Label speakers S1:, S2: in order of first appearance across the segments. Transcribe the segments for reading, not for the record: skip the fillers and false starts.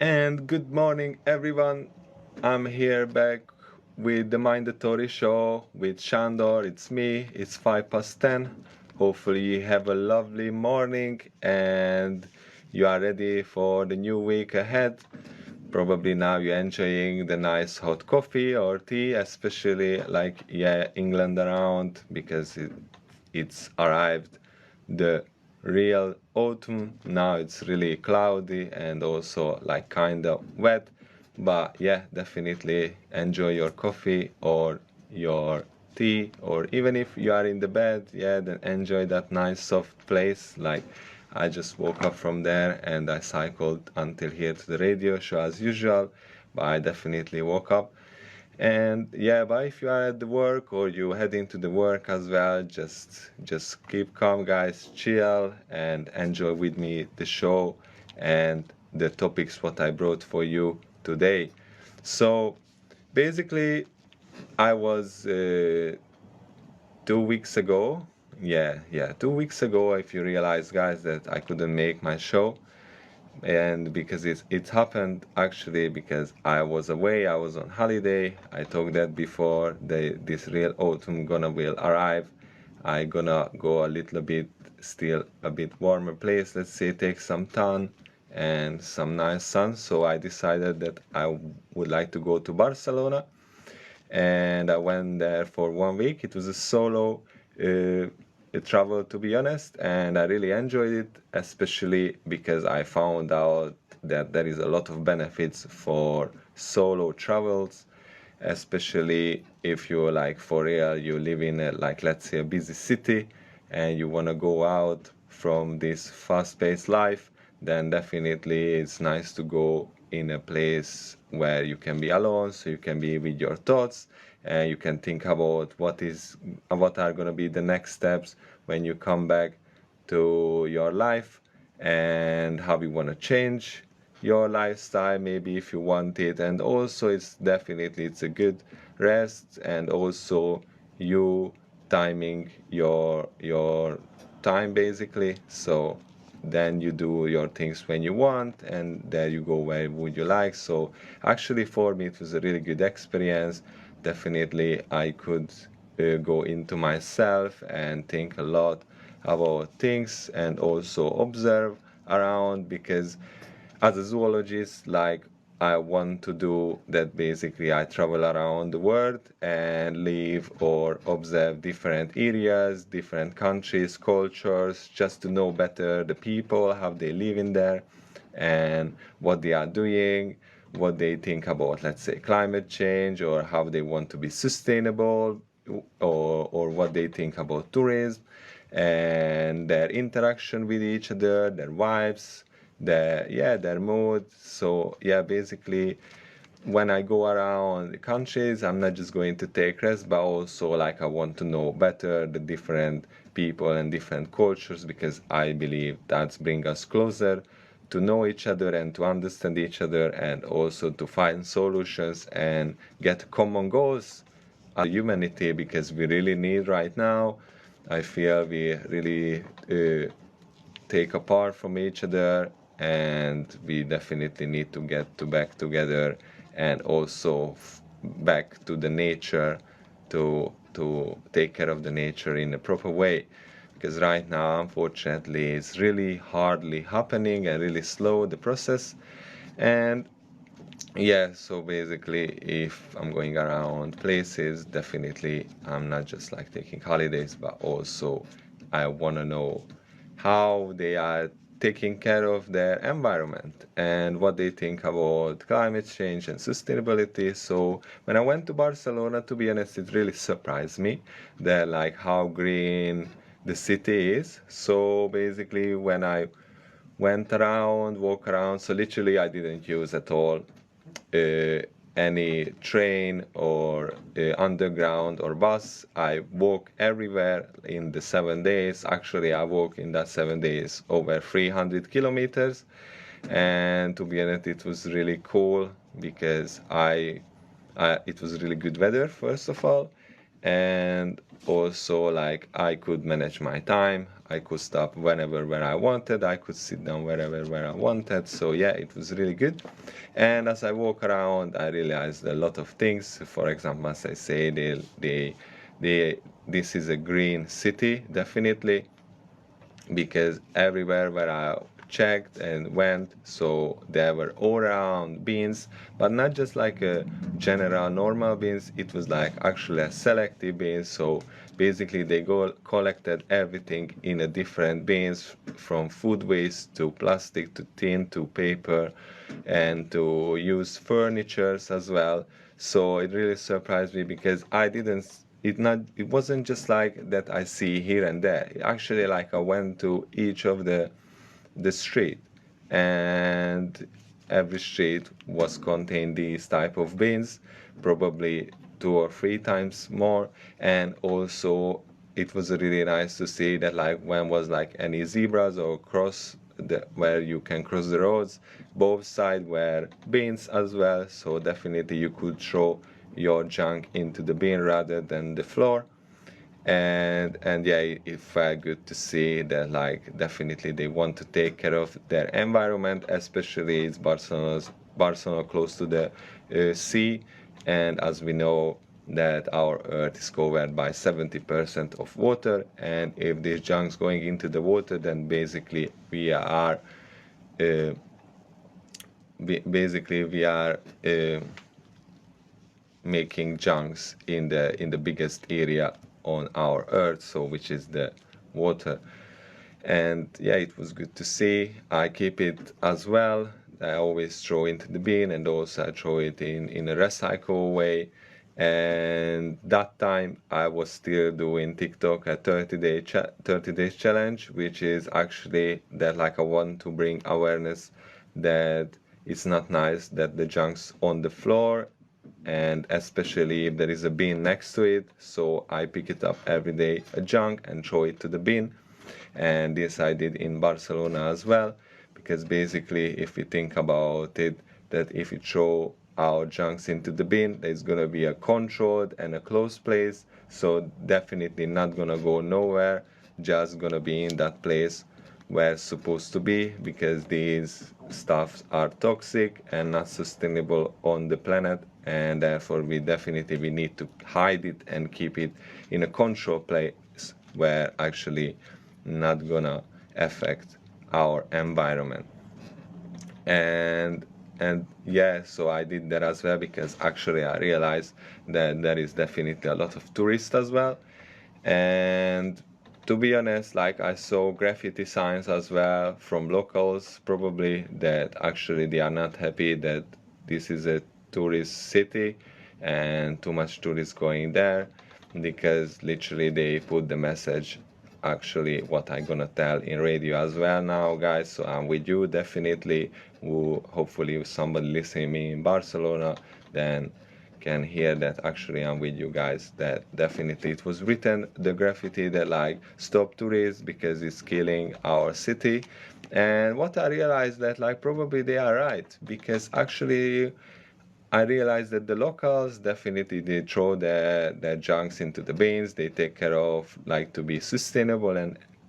S1: And good morning, everyone. I'm here back with the Mindatory show with Shandor. It's me. It's 5 past 10. Hopefully, you have a lovely morning and you are ready for the new week ahead. Probably now you're enjoying the nice hot coffee or tea, especially England around because it's arrived the real autumn. Now it's really cloudy and also like kind of wet, but yeah, definitely enjoy your coffee or your tea, or even if you are in the bed, yeah, then enjoy that nice soft place. Like I just woke up from there and I cycled until here to the radio show as usual, but I definitely woke up. And yeah, but if you are at the work or you heading to the work as well, just keep calm, guys, chill and enjoy with me the show and the topics what I brought for you today. So basically, I was 2 weeks ago. Yeah, 2 weeks ago. If you realize, guys, that I couldn't make my show, and because it happened actually because I was away, I was on holiday. I told that before this real autumn gonna will arrive. I gonna go a little bit, still a bit warmer place, let's say, take some tan and some nice sun. So I decided that I would like to go to Barcelona, and I went there for 1 week. It was a solo travel, to be honest, and I really enjoyed it, especially because I found out that there is a lot of benefits for solo travels, especially if you're like for real, you live in a, like, let's say, a busy city and you want to go out from this fast-paced life. Then definitely it's nice to go in a place where you can be alone, so you can be with your thoughts and you can think about what are going to be the next steps when you come back to your life, and how you want to change your lifestyle, maybe if you want it. And also it's a good rest, and also you timing your time basically. So then you do your things when you want, and there you go where would you like. So actually for me it was a really good experience. Definitely I could go into myself and think a lot about things and also observe around, because as a zoologist, like, I want to do that. Basically I travel around the world and live or observe different areas, different countries, cultures, just to know better the people, how they live in there and what they are doing, what they think about, let's say, climate change, or how they want to be sustainable, or what they think about tourism and their interaction with each other, their vibes, their mood. So yeah, basically when I go around the countries, I'm not just going to take rest, but also like I want to know better the different people and different cultures, because I believe that's bring us closer to know each other and to understand each other, and also to find solutions and get common goals as humanity, because we really need right now. I feel we really take apart from each other, and we definitely need to get back together, and also back to the nature, to take care of the nature in a proper way, because right now unfortunately it's really hardly happening and really slow the process. And yeah, so basically if I'm going around places, definitely I'm not just like taking holidays, but also I want to know how they are taking care of their environment and what they think about climate change and sustainability. So when I went to Barcelona, to be honest, it really surprised me that like how green the city is. So basically when I went around, walk around, so literally I didn't use at all uh, any train or underground or bus. I walk everywhere in the 7 days. Actually, I walk in that 7 days over 300 kilometers. And to be honest, it was really cool because it was really good weather, first of all. And also, like, I could manage my time. I could stop whenever where I wanted. I could sit down wherever where I wanted. So yeah, it was really good. And as I walk around, I realized a lot of things. For example, as I say, this is a green city, definitely, because everywhere where I checked and went, so there were all around beans, but not just like a general normal beans. It was like actually a selective beans. So basically, they go collected everything in a different bins, from food waste to plastic to tin to paper, and to use furnitures as well. So it really surprised me because I didn't it wasn't just like that I see here and there. Actually, like I went to each of the street, and every street was contained these type of bins, probably 2 or 3 times more. And also it was really nice to see that like when was like any zebras or cross where you can cross the roads, both sides were bins as well. So definitely you could throw your junk into the bin rather than the floor. And yeah, it felt good to see that like definitely they want to take care of their environment, especially it's Barcelona close to the sea. And as we know that our earth is covered by 70% of water, and if this junk's going into the water, then basically uh, we are making junks in the biggest area on our earth, so which is the water. And yeah, it was good to see. I keep it as well. I always throw into the bin, and also I throw it in a recycle way. And that time I was still doing TikTok a 30 days challenge, which is actually that like I want to bring awareness that it's not nice that the junk's on the floor, and especially if there is a bin next to it. So I pick it up every day, a junk, and throw it to the bin. And this I did in Barcelona as well, because basically if we think about it, that if we throw our junks into the bin, there's gonna be a controlled and a closed place, so definitely not gonna go nowhere, just gonna be in that place where it's supposed to be, because these stuffs are toxic and not sustainable on the planet. And therefore we need to hide it and keep it in a controlled place where actually not gonna affect our environment. And yeah, so I did that as well, because actually I realized that there is definitely a lot of tourists as well. And to be honest, like I saw graffiti signs as well from locals, probably, that actually they are not happy that this is a tourist city and too much tourists going there, because literally they put the message, actually what I'm gonna tell in radio as well now, guys. So I'm with you, definitely. Hopefully if somebody listening me in Barcelona, then can hear that actually I'm with you guys, that definitely it was written, the graffiti, that like stop tourists because it's killing our city. And what I realized, that like probably they are right, because actually I realized that the locals definitely they throw their junks into the bins. They take care of like to be sustainable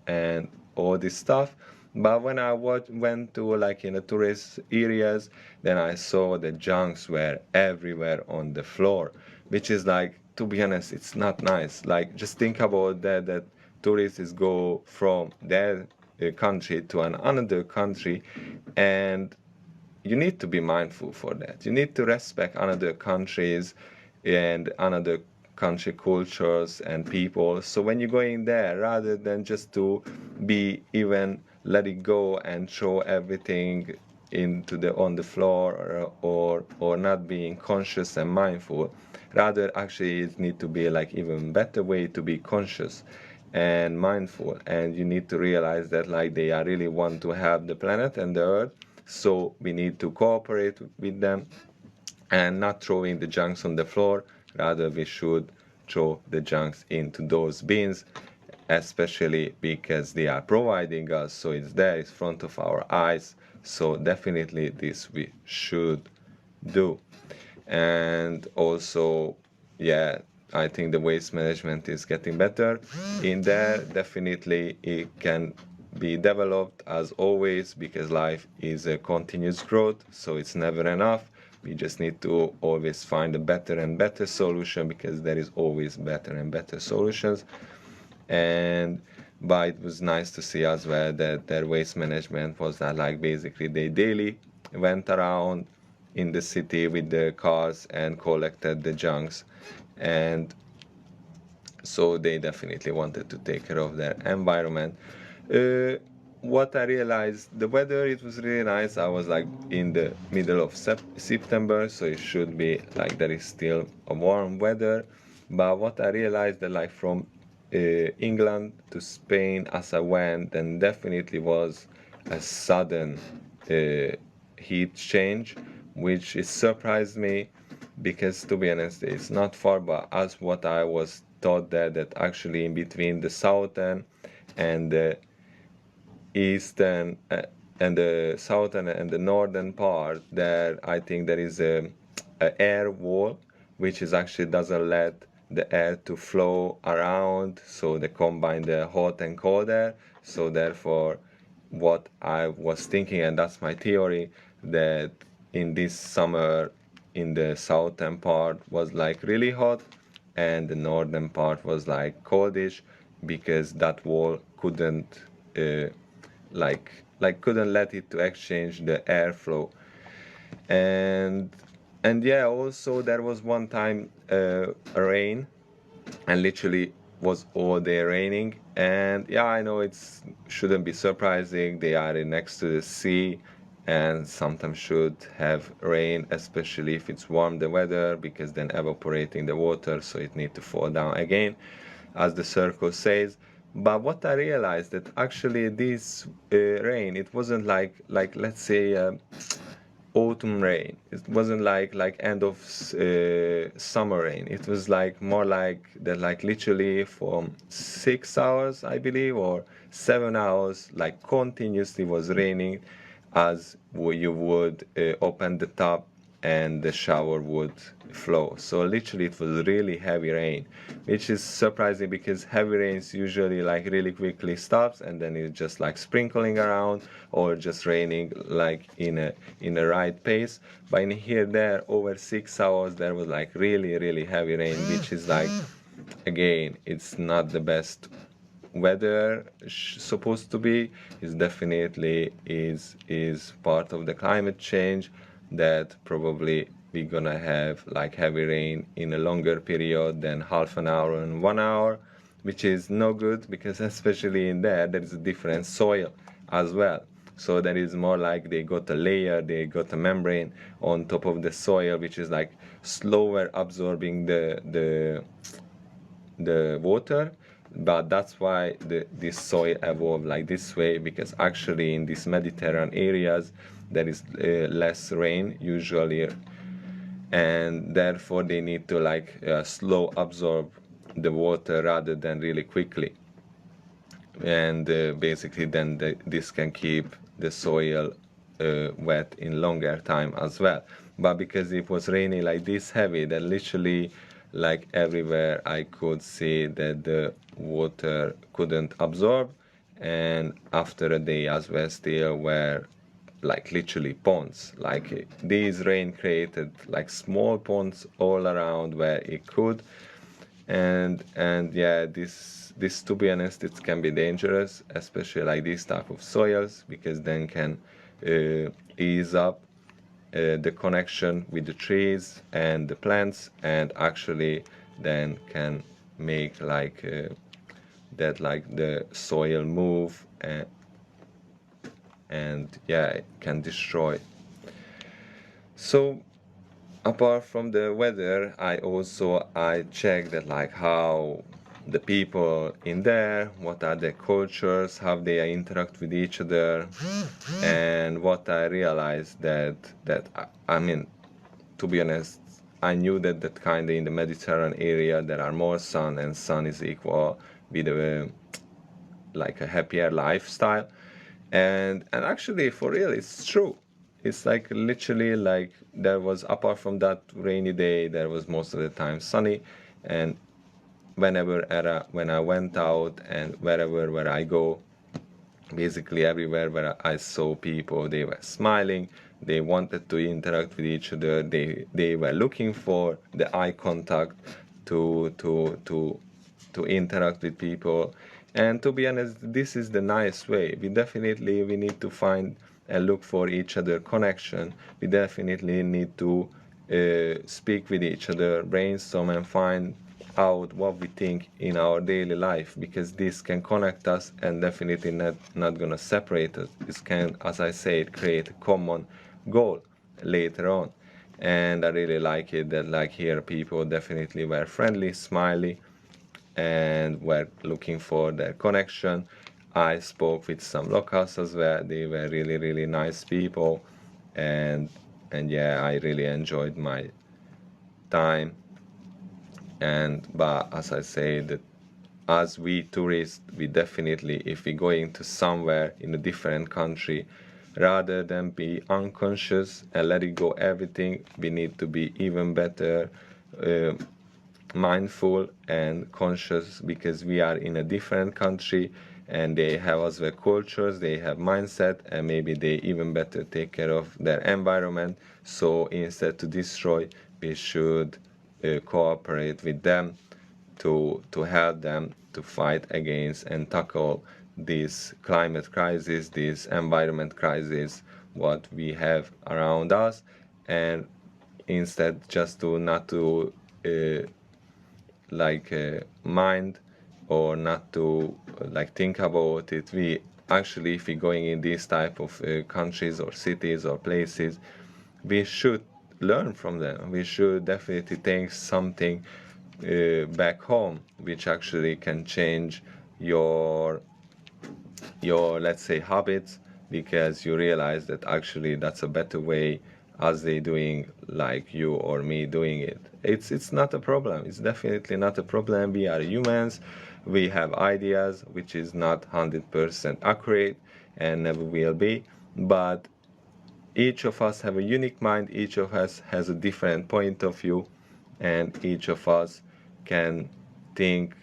S1: and all this stuff. But when I went to like in the tourist areas, then I saw the junks were everywhere on the floor, which is like, to be honest, it's not nice. Like just think about that tourists go from their country to another country, and you need to be mindful for that. You need to respect another countries and another country cultures and people. So when you're going there, rather than just to be even let it go and throw everything into the on the floor, or not being conscious and mindful, rather actually it need to be like even better way to be conscious and mindful. And you need to realize that like they are really want to help the planet and the earth, so we need to cooperate with them and not throwing the junks on the floor. Rather, we should throw the junks into those bins, especially because they are providing us, so it's there in front of our eyes. So definitely this we should do. And also, yeah, I think the waste management is getting better in there. Definitely it can be developed as always, because life is a continuous growth, so it's never enough. We just need to always find a better and better solution, because there is always better and better solutions. And but it was nice to see as well that their waste management was that, like, basically they daily went around in the city with the cars and collected the junks. And so they definitely wanted to take care of their environment. uh, what I realized, the weather, it was really nice. I was like in the middle of September, so it should be like there is still a warm weather. But what I realized, that like from England to Spain as I went, then definitely was a sudden heat change, which is surprised me, because to be honest, it's not far, but as what I was taught there, that actually in between the southern and the eastern and the southern and the northern part, there I think there is a air wall, which is actually doesn't let the air to flow around, so they combine the hot and cold air. So therefore, what I was thinking, and that's my theory, that in this summer in the southern part was like really hot, and the northern part was like coldish, because that wall couldn't uh, couldn't let it to exchange the airflow. and and yeah, also there was one time rain, and literally was all day raining. And yeah, I know it's shouldn't be surprising, they are next to the sea, and sometimes should have rain, especially if it's warm the weather, because then evaporating the water, so it need to fall down again, as the circle says. But what I realized, that actually this rain, it wasn't like let's say autumn rain. It wasn't like end of summer rain. It was like more like that, like literally from 6 hours, I believe, or 7 hours, like continuously was raining, as you would open the tap and the shower would flow. So literally it was really heavy rain, which is surprising, because heavy rains usually like really quickly stops, and then it's just like sprinkling around, or just raining like in a right pace. But in here, there over 6 hours, there was like really heavy rain, which is like, again, it's not the best weather supposed to be. Is definitely is part of the climate change, that probably we're gonna have like heavy rain in a longer period than half an hour and 1 hour, which is no good, because especially in there is a different soil as well. So that is more like they got a layer, they got a membrane on top of the soil, which is like slower absorbing the water. But that's why this soil evolved like this way, because actually in these Mediterranean areas there is less rain usually, and therefore they need to slow absorb the water rather than really quickly. And basically then this can keep the soil wet in longer time as well. But because it was raining like this heavy, then literally like everywhere I could see that the water couldn't absorb, and after a day as well still were like literally ponds. Like these rain created like small ponds all around where it could. And yeah, this to be honest, it can be dangerous, especially like this type of soils, because then can ease up the connection with the trees and the plants, and actually then can make that like the soil move, and yeah, it can destroy. So apart from the weather, I check that like how the people in there, what are their cultures, how they interact with each other. And what I realized, I mean, to be honest, I knew that kind of in the Mediterranean area there are more sun, and sun is equal with like a happier lifestyle. And actually, for real, it's true. It's like literally like there was, apart from that rainy day, there was most of the time sunny. And when I went out and wherever where I go, basically everywhere where I saw people, they were smiling, they wanted to interact with each other, they were looking for the eye contact to interact with people. And to be honest, this is the nice way. We need to find and look for each other connection. We definitely need to speak with each other, brainstorm, and find out what we think in our daily life, because this can connect us and definitely not gonna separate us. This can, as I said, create a common goal later on. And I really like it that, like, here people definitely were friendly, smiley, and were looking for their connection. I spoke with some locals as well. They were really, really nice people, and yeah, I really enjoyed my time. And but as I say, that as we tourists, we definitely, if we going to somewhere in a different country, rather than be unconscious and letting go everything, we need to be even better uh, mindful and conscious, because we are in a different country and they have as well cultures, they have mindset, and maybe they even better take care of their environment. So instead to destroy, we should cooperate with them to help them to fight against and tackle this climate crisis, this environment crisis, what we have around us. And instead just to not to mind, or not to think about it. We actually, if we're going in these type of countries or cities or places, we should learn from them. We should definitely take something back home, which actually can change your let's say habits, because you realize that actually that's a better way as they doing, like you or me doing it. It's not a problem. It's definitely not a problem. We are humans. We have ideas which is not 100% accurate and never will be, but each of us have a unique mind. Each of us has a different point of view, and each of us can think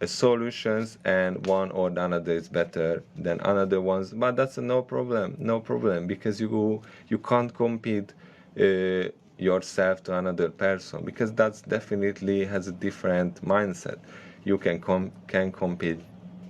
S1: solutions, and one or the another is better than another ones. But that's no problem, no problem, because you can't compete yourself to another person, because that's definitely has a different mindset. You can compete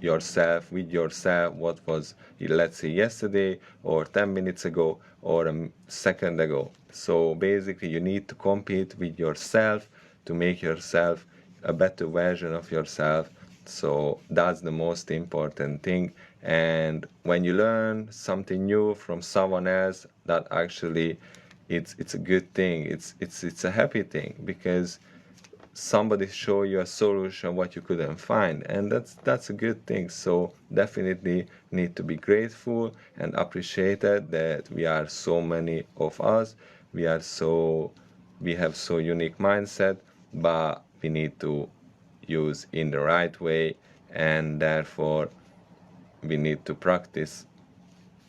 S1: yourself with yourself, what was, let's say, yesterday or 10 minutes ago or a second ago. So basically you need to compete with yourself to make yourself a better version of yourself. So that's the most important thing. And when you learn something new from someone else, that actually it's a good thing. It's a happy thing, because somebody show you a solution what you couldn't find, and that's a good thing. So definitely need to be grateful and appreciated that we are so many of us. We have so unique mindset, but we need to use in the right way, and therefore we need to practice,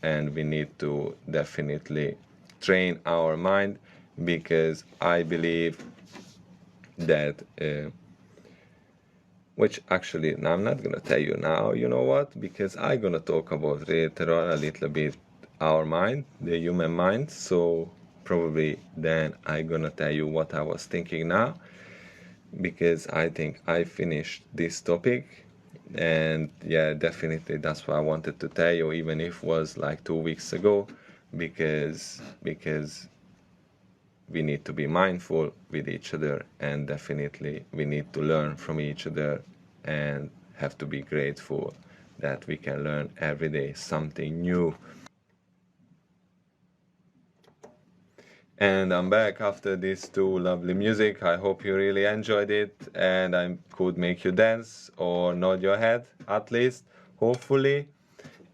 S1: and we need to definitely train our mind, because I believe that which actually I'm not gonna tell you now, you know what, because I'm gonna talk about later on a little bit our mind, the human mind. So probably then I'm gonna tell you what I was thinking now, because I think I finished this topic. And yeah, definitely that's what I wanted to tell you, even if it was like 2 weeks ago, because we need to be mindful with each other, and definitely we need to learn from each other, and have to be grateful that we can learn every day something new. And I'm back after these two lovely music. I hope you really enjoyed it, and I could make you dance or nod your head at least, hopefully.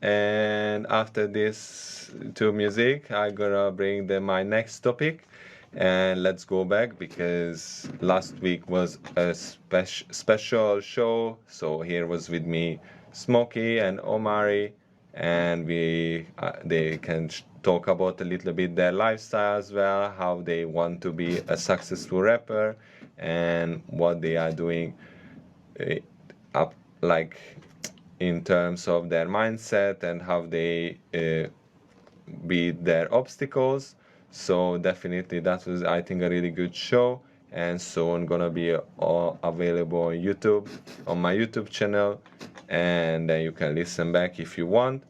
S1: And after this two music, I'm gonna bring my next topic, and let's go back, because last week was a special show. So here was with me Smokey and Omari, and they can talk about a little bit their lifestyle as well, how they want to be a successful rapper, and what they are doing uh, up, like in terms of their mindset and how they beat their obstacles. So definitely that was, I think, a really good show, and soon gonna be all available on YouTube, on my YouTube channel, and then you can listen back if you want.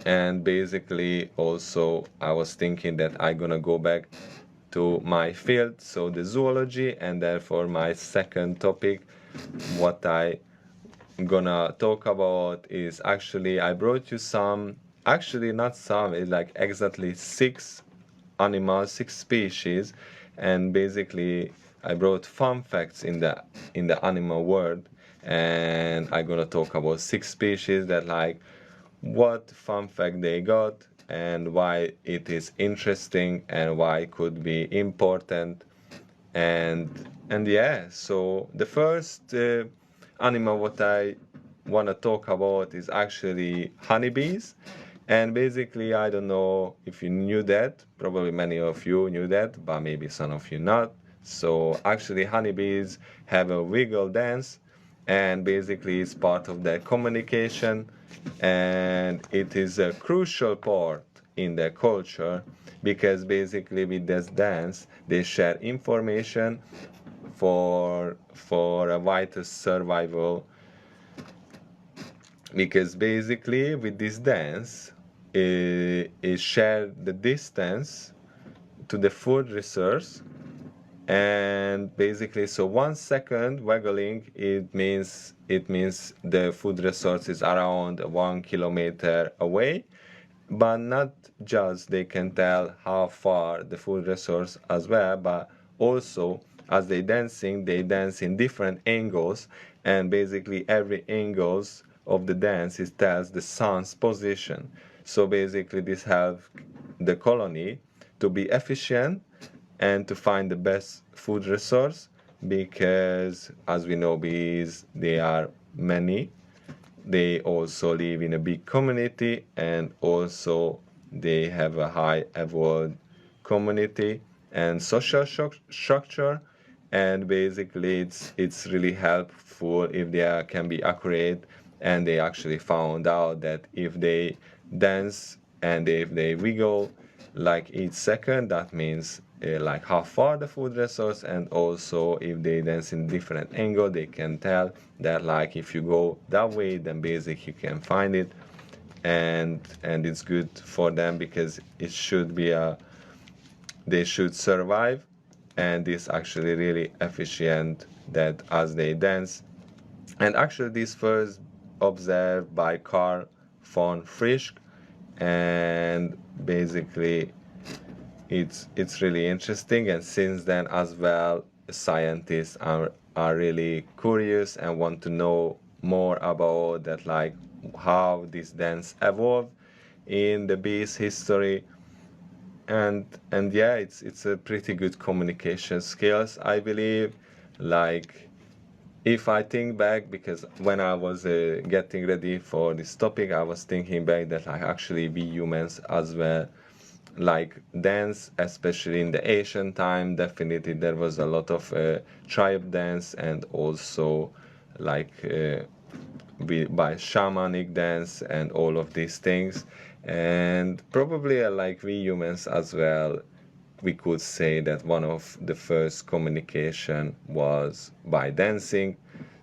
S1: And basically also I was thinking that I'm gonna go back to my field, so the zoology, and therefore my second topic, what I gonna talk about is, actually I brought you some, actually not some, it's like exactly six animals, six species, and basically I brought fun facts in the animal world, and I'm gonna talk about six species that, like, what fun fact they got and why it is interesting and why it could be important. And yeah, so the first animal what I want to talk about is actually honeybees. And basically, I don't know if you knew that, probably many of you knew that, but maybe some of you not. So actually honeybees have a wiggle dance, and basically it's part of their communication, and it is a crucial part in their culture, because basically with this dance they share information for a vital survival, because basically with this dance it share the distance to the food resource. And basically, so 1 second waggling, it means the food resource is around 1 kilometer away. But not just they can tell how far the food resource as well, but also as they dance in different angles, and basically every angles of the dance is tells the sun's position. So basically this helps the colony to be efficient and to find the best food resource, because as we know bees, they are many, they also live in a big community, and also they have a high evolved community and social structure. And basically it's really helpful if they can be accurate, and they actually found out that if they dance and if they wiggle like each second, that means like how far the food resource. And also if they dance in different angle, they can tell that, like, if you go that way, then basically you can find it. And it's good for them, because it should be they should survive, and it's actually really efficient that as they dance. And actually this first observed by Carl von Frisch, and basically it's really interesting. And since then as well, scientists are really curious and want to know more about that, like how this dance evolved in the bees history. And yeah, it's a pretty good communication skills, I believe. Like, if I think back, because when I was getting ready for this topic, I was thinking back that, like, actually we humans as well, like, dance, especially in the ancient time. Definitely there was a lot of tribe dance, and also like by shamanic dance and all of these things. And probably like we humans as well, we could say that one of the first communication was by dancing.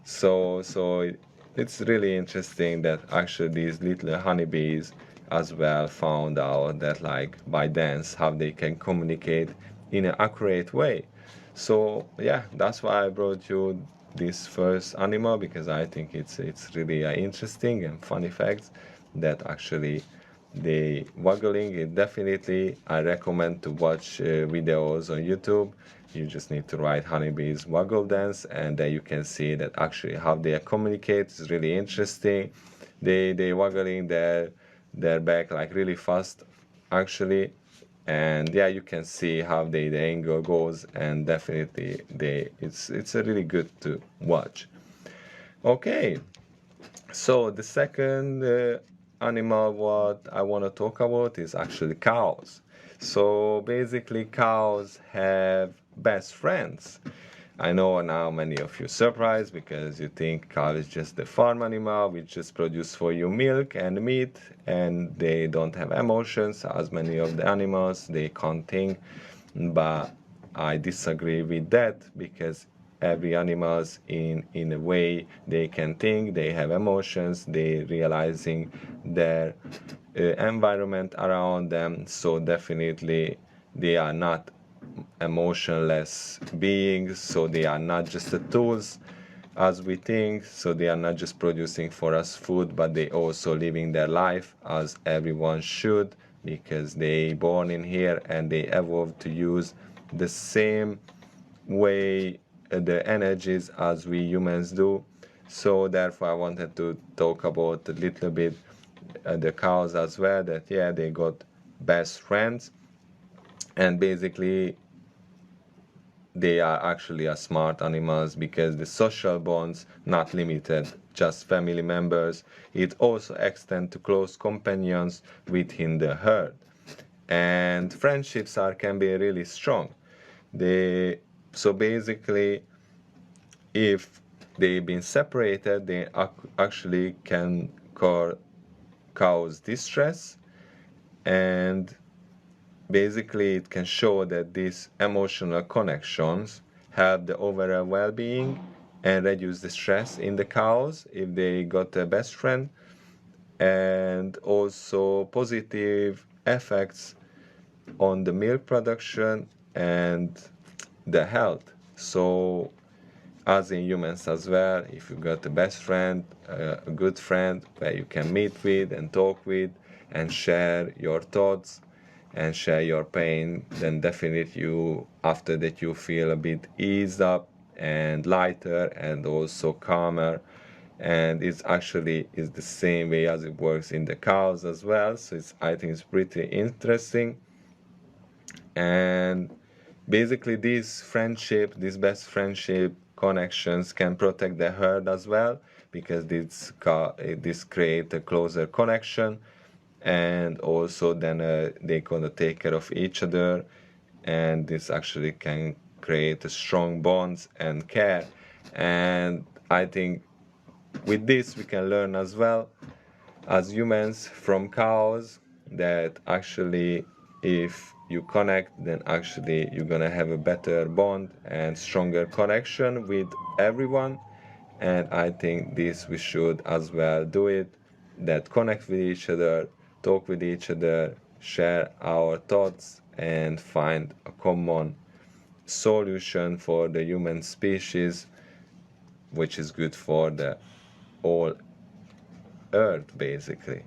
S1: It's really interesting that actually these little honeybees as well found out that, like, by dance how they can communicate in an accurate way. So yeah, that's why I brought you this first animal, because I think it's really interesting and funny facts that actually the waggling. It definitely, I recommend to watch videos on YouTube. You just need to write honeybees waggle dance, and then you can see that actually how they communicate is really interesting. They waggling their back like really fast, actually. And yeah, you can see how the angle goes, and definitely it's a really good to watch. Okay, so the second animal what I want to talk about is actually cows. So basically cows have best friends. I know now many of you surprised because you think cow is just the farm animal which just produce for you milk and meat, and they don't have emotions as many of the animals. They can't think, but I disagree with that because every animals in a way they can think, they have emotions, they realizing their environment around them. So definitely they are not emotionless beings, so they are not just the tools as we think, so they are not just producing for us food, but they also living their life as everyone should, because they born in here and they evolved to use the same way the energies as we humans do. So therefore I wanted to talk about a little bit the cows as well, that yeah, they got best friends, and basically they are actually a smart animals because the social bonds not limited just family members, it also extend to close companions within the herd, and friendships are can be really strong. They so basically if they've been separated, they actually can cause distress, and basically it can show that these emotional connections help the overall well-being and reduce the stress in the cows if they got a best friend, and also positive effects on the milk production and the health. So as in humans as well, if you got a best friend, a good friend where you can meet with and talk with and share your thoughts and share your pain, then definitely you after that you feel a bit eased up and lighter and also calmer. And it's actually is the same way as it works in the cows as well. So it's, I think it's pretty interesting. And basically this best friendship connections can protect the herd as well, because this create a closer connection, and also then they gonna take care of each other, and this actually can create a strong bonds and care. And I think with this we can learn as well as humans from cows that actually if you connect, then actually you're gonna have a better bond and stronger connection with everyone. And I think this we should as well do it, that connect with each other, talk with each other, share our thoughts and find a common solution for the human species, which is good for the whole earth basically.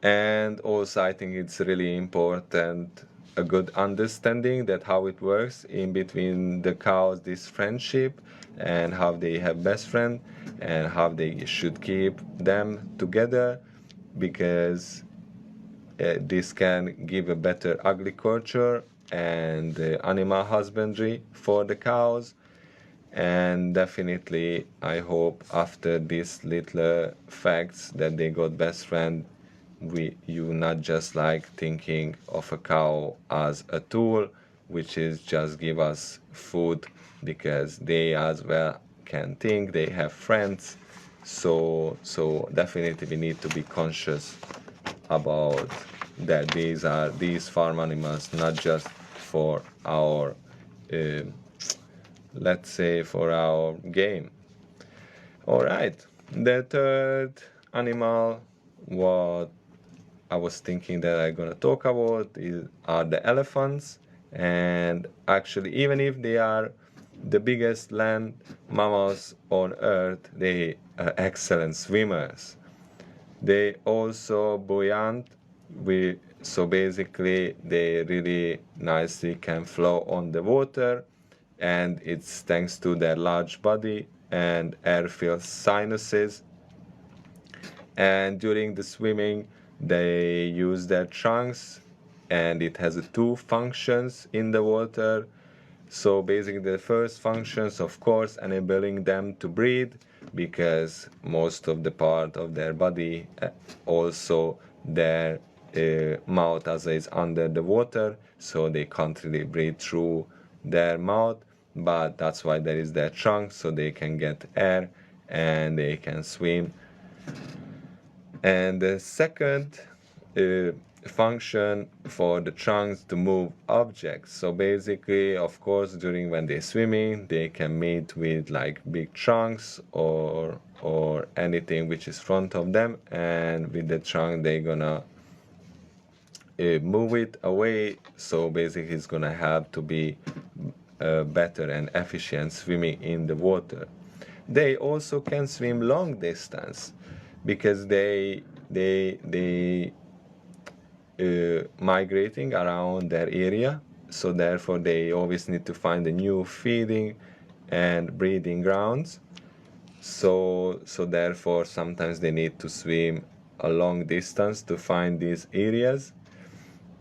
S1: And also I think it's really important a good understanding that how it works in between the cows, this friendship, and how they have best friend and how they should keep them together, because this can give a better agriculture and animal husbandry for the cows. And definitely I hope after these little facts that they got best friend, you not just like thinking of a cow as a tool which is just give us food, because they as well can think, they have friends. So definitely we need to be conscious about that these farm animals not just for our uh, let's say for our game. All right, the third animal what I was thinking that I'm gonna talk about are the elephants. And actually even if they are the biggest land mammals on earth, they are excellent swimmers. They also buoyant. So basically they really nicely can flow on the water, and it's thanks to their large body and air-filled sinuses. And during the swimming they use their trunks, and it has two functions in the water. So basically the first functions of course enabling them to breathe, because most of the part of their body also their mouth as is under the water, so they can't really breathe through their mouth. but that's why there is their trunk, so they can get air and they can swim. And the second function for the trunks to move objects. So basically, of course, during when they're swimming, they can meet with like big trunks or anything which is front of them, and with the trunk they're gonna move it away. So basically, it's gonna help to be better and efficient swimming in the water. They also can swim long distance because they migrating around their area, so therefore they always need to find a new feeding and breeding grounds. So therefore sometimes they need to swim a long distance to find these areas,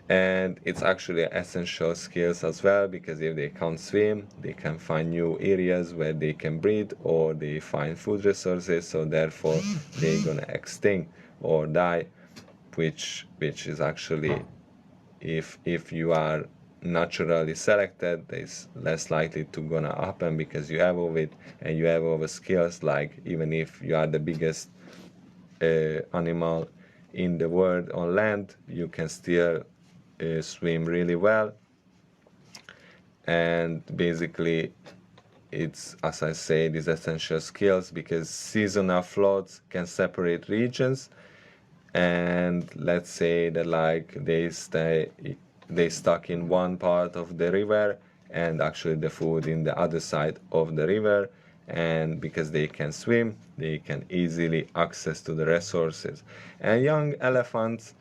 S1: and it's actually essential skills as well, because if they can't swim, they can find new areas where they can breed, or they find food resources, so therefore they're gonna extinct or die, which is actually, if you are naturally selected, it's less likely to gonna happen, because you evolve it and you evolve skills. Like even if you are the biggest animal in the world on land, you can still swim really well. And basically it's, as I say, these essential skills, because seasonal floods can separate regions, and let's say that like they stuck in one part of the river and actually the food in the other side of the river, and because they can swim, they can easily access to the resources. And young elephants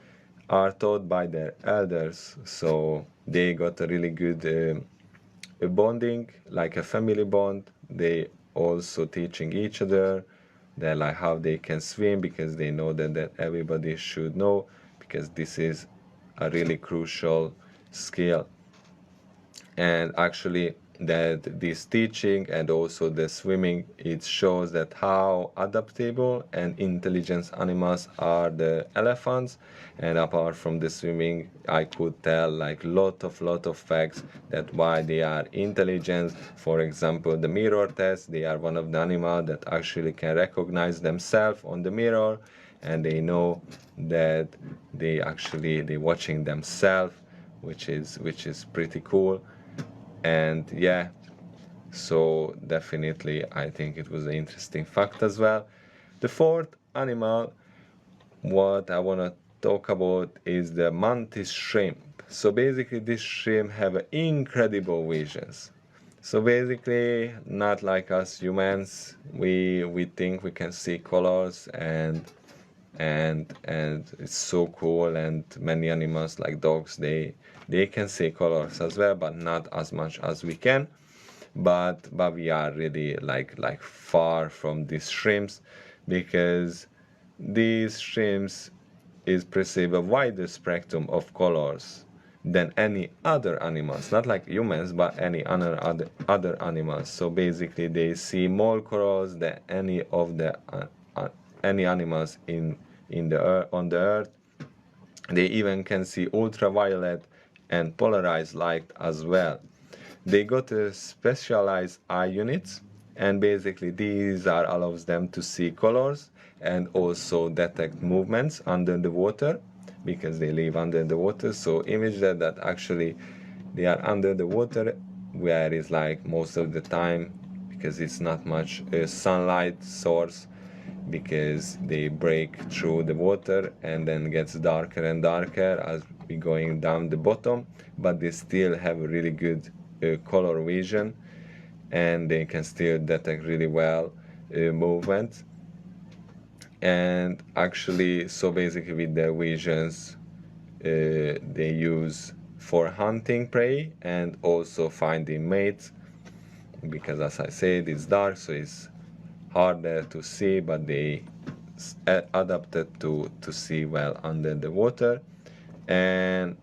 S1: are taught by their elders, so they got a really good bonding, like a family bond. They also teaching each other, they're like how they can swim, because they know that everybody should know, because this is a really crucial skill. And actually that this teaching and also the swimming, it shows that how adaptable and intelligent animals are the elephants. And apart from the swimming, I could tell like lot of facts that why they are intelligent. For example, the mirror test, they are one of the animals that actually can recognize themselves on the mirror, and they know that they watching themselves, which is pretty cool. And yeah, so definitely I think it was an interesting fact as well. The fourth animal what I want to talk about is the mantis shrimp. So basically this shrimp have incredible visions. So basically, not like us humans, we think we can see colors, and it's so cool. And many animals like dogs, they can see colors as well, but not as much as we can. But we are really like far from these shrimps, because these shrimps is perceive a wider spectrum of colors than any other animals, not like humans, but any other animals. So basically, they see more colors than any of the any animals in the on the earth. They even can see ultraviolet and polarized light as well. They got a specialized eye units, and basically these are allows them to see colors and also detect movements under the water, because they live under the water. So image that actually they are under the water, where it's like most of the time, because it's not much sunlight source, because they break through the water and then gets darker and darker as we going down the bottom, but they still have a really good color vision, and they can still detect really well movement. And actually, so basically with their visions, they use for hunting prey and also finding mates, because as I said, it's dark, so it's harder to see, but they adapted to see well under the water. And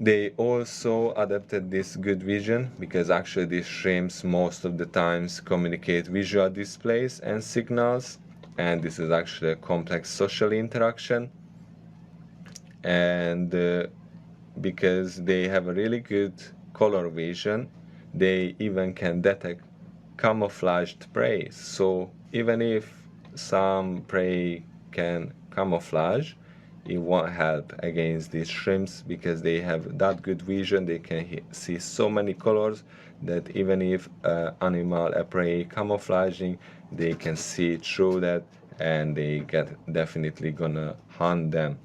S1: they also adapted this good vision, because actually these shrimps most of the times communicate visual displays and signals, and this is actually a complex social interaction. And because they have a really good color vision, they even can detect camouflaged prey. So even if some prey can camouflage, it won't help against these shrimps because they have that good vision. They can see so many colors that even if animal, a prey camouflaging, they can see through that and they get definitely gonna hunt them.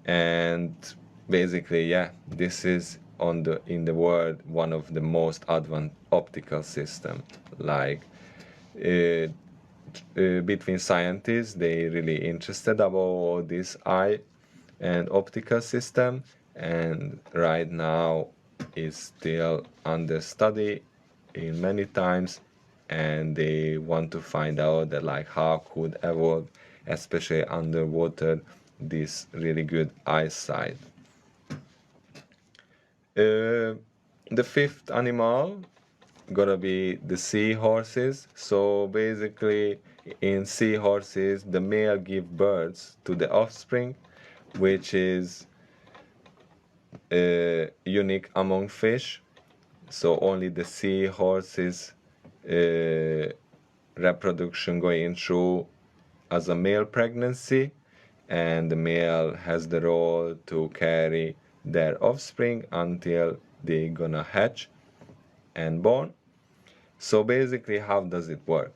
S1: And basically, yeah, this is on the in the world one of the most advanced optical system. Like uh, between scientists, they really interested about this eye and optical system, and right now is still under study in many times, and they want to find out that like how could evolve, especially underwater, this really good eyesight. uh, the fifth animal gonna be the seahorses. So basically, in seahorses, the male give births to the offspring, which is unique among fish. So only the seahorses uh, reproduction going through as a male pregnancy, and the male has the role to carry their offspring until they gonna hatch and born. So basically, how does it work?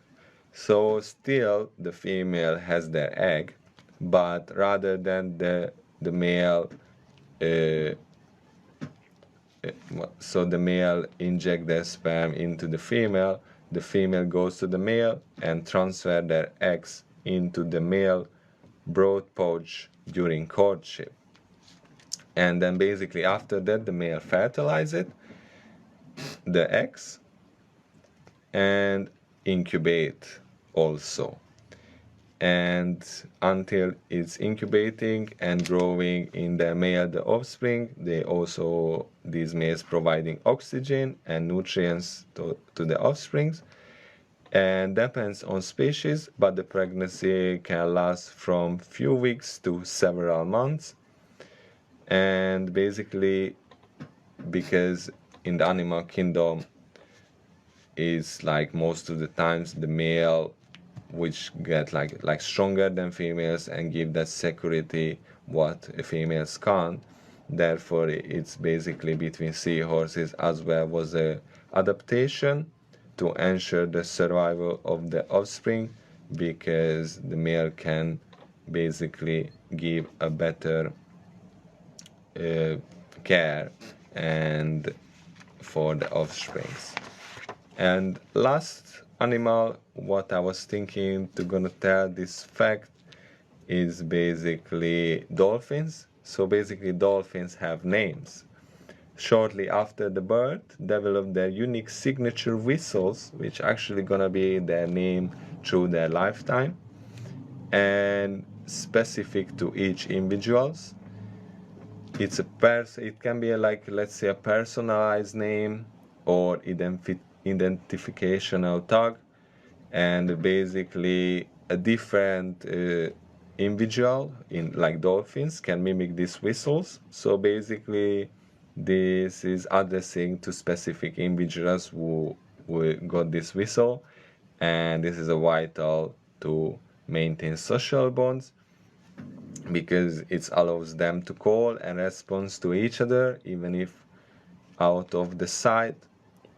S1: So still the female has their egg, but rather than the male, uh, so the male inject their sperm into the female goes to the male and transfer their eggs into the male broad pouch during courtship. And then basically after that, the male fertilizes the eggs and incubate also. And until it's incubating and growing in the male the offspring, they also these males providing oxygen and nutrients to the offsprings, and depends on species, but the pregnancy can last from few weeks to several months. And basically, because in the animal kingdom is like most of the times the male which get like stronger than females and give that security what females can't. Therefore, it's basically between seahorses as well was a adaptation to ensure the survival of the offspring, because the male can basically give a better uh, care and for the offsprings. And last animal, what I was thinking to gonna tell this fact is basically dolphins. So basically dolphins have names. Shortly after the birth, develop their unique signature whistles, which actually gonna be their name through their lifetime, and specific to each individuals. It's it can be like, let's say, a personalized name or identificational tag, and basically a different individual in like dolphins can mimic these whistles. So basically this is addressing to specific individuals who got this whistle, and this is a vital to maintain social bonds, because it allows them to call and respond to each other even if out of the sight,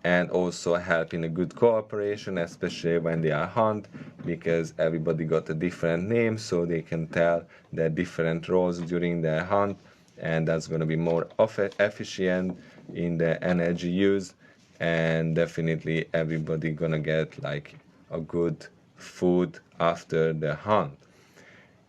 S1: and also help in a good cooperation, especially when they are hunt, because everybody got a different name, so they can tell their different roles during their hunt, and that's going to be more efficient in the energy use, and definitely everybody gonna get like a good food after the hunt.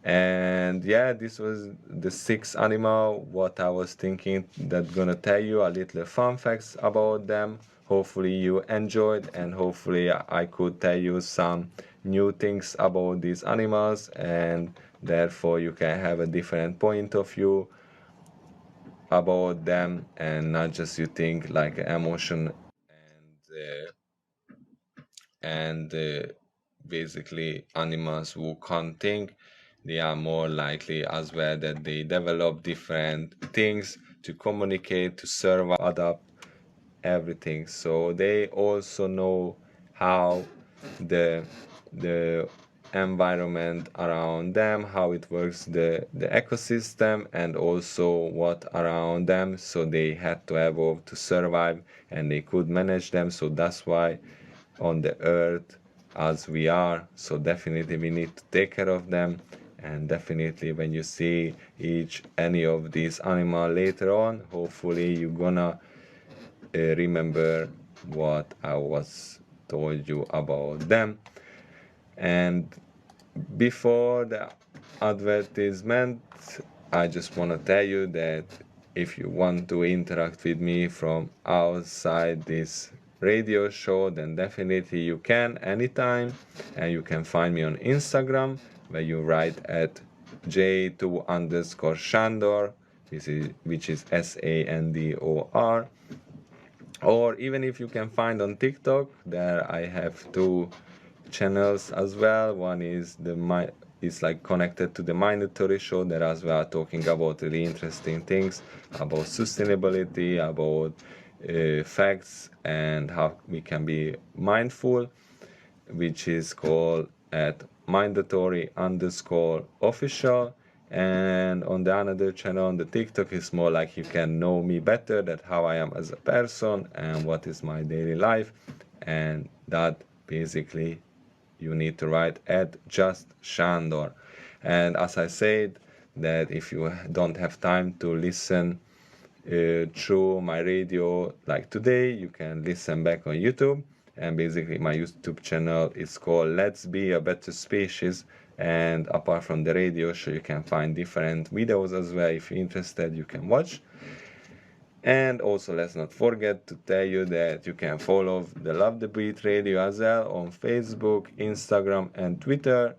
S1: And yeah, this was the sixth animal what I was thinking that gonna tell you a little fun facts about them. Hopefully you enjoyed, and hopefully I could tell you some new things about these animals, and therefore you can have a different point of view about them, and not just you think like emotion and basically animals who can't think, they are more likely as well that they develop different things to communicate, to survive, adapt, everything. So they also know how the the environment around them, how it works, the ecosystem, and also what around them. So they had to evolve to survive, and they could manage them. So that's why on the earth as we are, so definitely we need to take care of them. And definitely when you see any of these animal later on, hopefully you're gonna remember what I was told you about them. And before the advertisement, I just want to tell you that if you want to interact with me from outside this radio show, then definitely you can anytime. And you can find me on Instagram, where you write at j2 underscore Shandor, which is Sandor. Or even if you can find on TikTok, there I have two channels as well. One is is like connected to the Mindatory show. There as well talking about really interesting things about sustainability, about facts, and how we can be mindful, which is called at Mindatory underscore official. And on the another channel on the TikTok is more like you can know me better, that how I am as a person and what is my daily life. And that basically you need to write at just Shandor. And as I said, that if you don't have time to listen through my radio like today, you can listen back on YouTube. And basically my YouTube channel is called Let's Be a Better Species. And apart from the radio show, you can find different videos as well. If you're interested, you can watch. And also, let's not forget to tell you that you can follow the Love the Beat Radio as well on Facebook, Instagram, and Twitter.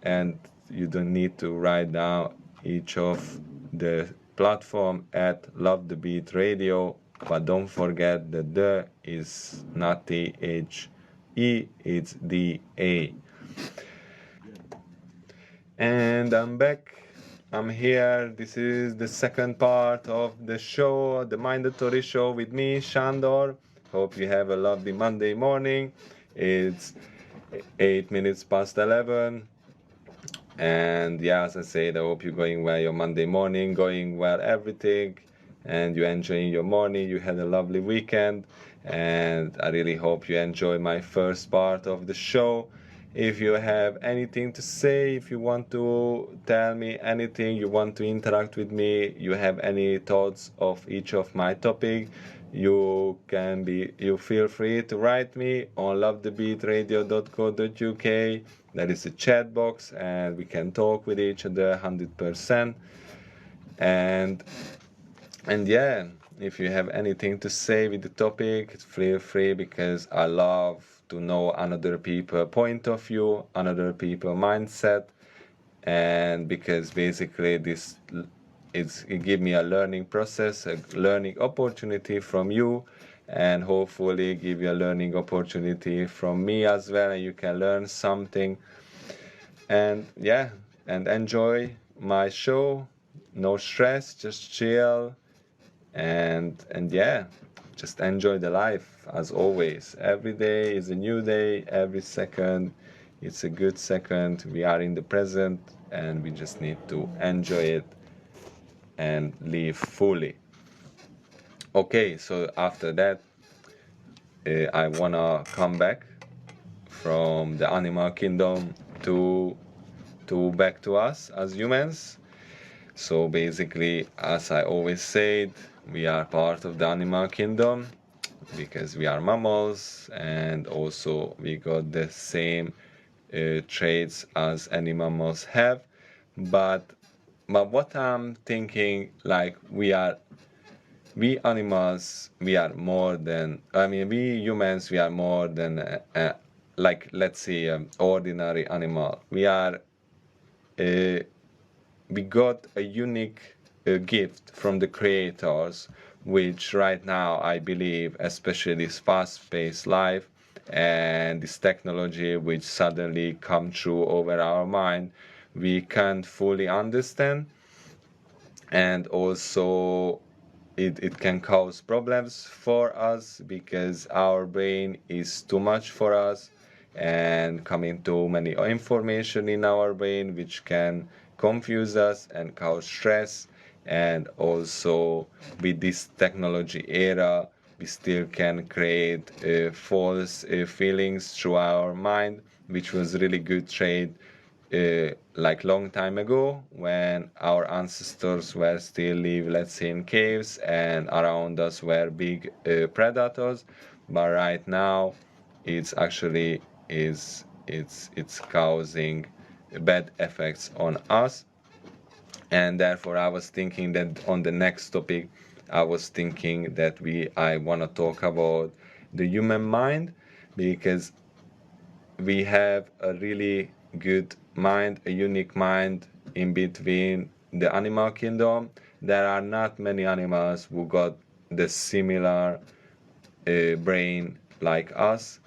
S1: And you don't need to write down each of the platform at Love the Beat Radio. But don't forget that the is not THE, it's DA. And I'm back. I'm here. This is the second part of the show, the Mindatory show with me, Shandor. Hope you have a lovely Monday morning. It's 8 minutes past 11. And yeah, as I said, I hope you're going well your Monday morning, going well everything, and you're enjoying your morning. You had a lovely weekend, and I really hope you enjoy my first part of the show. If you have anything to say, if you want to tell me anything, you want to interact with me, you have any thoughts of each of my topic, you feel free to write me on lovethebeatradio.co.uk. There is a chat box and we can talk with each other 100%. And yeah, if you have anything to say with the topic, feel free, because I love to know another people's point of view, another people's mindset, and because basically it give me a learning process, a learning opportunity from you, and hopefully give you a learning opportunity from me as well, and you can learn something. And yeah, and enjoy my show. No stress, just chill, and yeah, just enjoy the life as always. Every day is a new day, every second it's a good second. We are in the present and we just need to enjoy it and live fully. Okay, so after that, I wanna come back from the animal kingdom to back to us as humans. So basically, as I always said, we are part of the animal kingdom because we are mammals, and also we got the same traits as any mammals have. But what I'm thinking, like we animals, we are more than, we humans, we are more than like, let's say, ordinary animal. We got a unique gift from the creators, which right now I believe, especially this fast-paced life and this technology which suddenly come true over our mind, we can't fully understand. And also it can cause problems for us because our brain is too much for us and coming too many information in our brain which can confuse us and cause stress. And also with this technology era we still can create false feelings through our mind, which was really good trade like long time ago when our ancestors were still live, let's say, in caves and around us were big predators. But right now it's actually it's causing bad effects on us. And therefore I was thinking that on the next topic I was thinking that I want to talk about the human mind, because we have a really good mind, a unique mind in between the animal kingdom. There are not many animals who got the similar brain like us.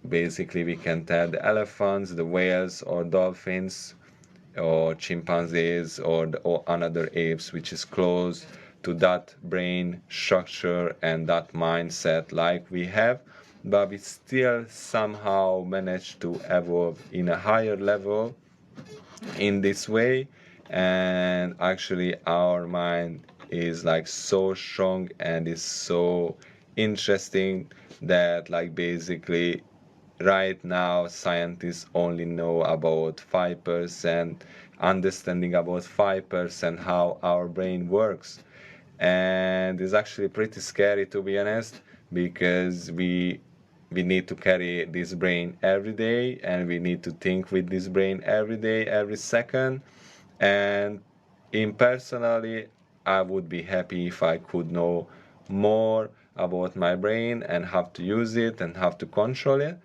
S1: Basically, we can tell the elephants, the whales, or dolphins, or chimpanzees, or another apes, which is close to that brain structure and that mindset like we have, but we still somehow manage to evolve in a higher level in this way. And actually our mind is like so strong and is so interesting that like basically right now scientists only know about 5%, understanding about 5% how our brain works. And it's actually pretty scary, to be honest, because we need to carry this brain every day and we need to think with this brain every day, every second. And in personally I would be happy if I could know more about my brain and how to use it and how to control it.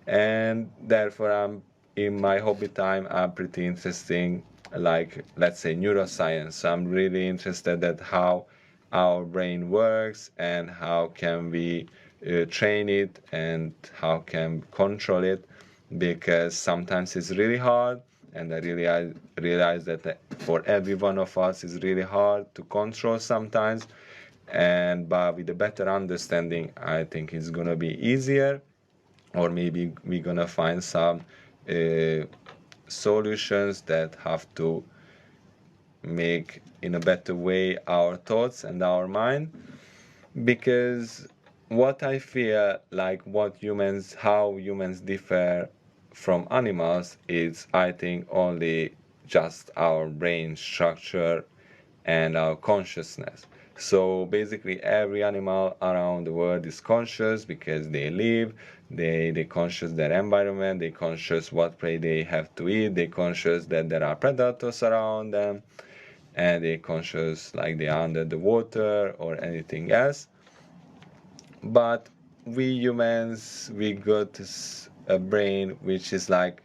S1: And therefore I'm in my hobby time I'm pretty interesting, like let's say neuroscience. So I'm really interested at how our brain works and how can we train it and how can control it, because sometimes it's really hard. And I really realize that for every one of us it's really hard to control sometimes. And but with a better understanding I think it's gonna be easier, or maybe we're gonna find some uh, solutions that have to make in a better way our thoughts and our mind. Because what I feel like how humans differ from animals is, I think, only just our brain structure and our consciousness. So basically every animal around the world is conscious because they live, they conscious their environment, they conscious what prey they have to eat, they conscious that there are predators around them, and they conscious like they are under the water or anything else. But we humans, we got a brain which is like,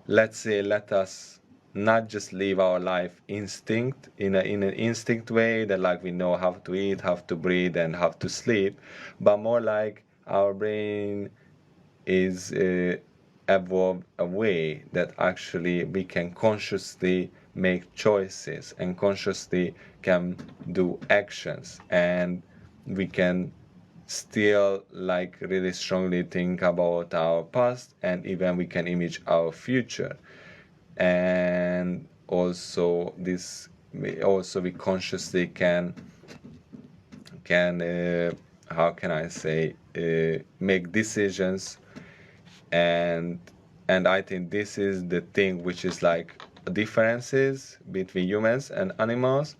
S1: let's say, let us not just live our life instinct in an instinct way that like we know how to eat, how to breathe, and how to sleep, but more like our brain is evolved a way that actually we can consciously make choices and consciously can do actions, and we can still like really strongly think about our past, and even we can image our future. And also we consciously can how can I say make decisions. and and I think this is the thing which is like differences between humans and animals.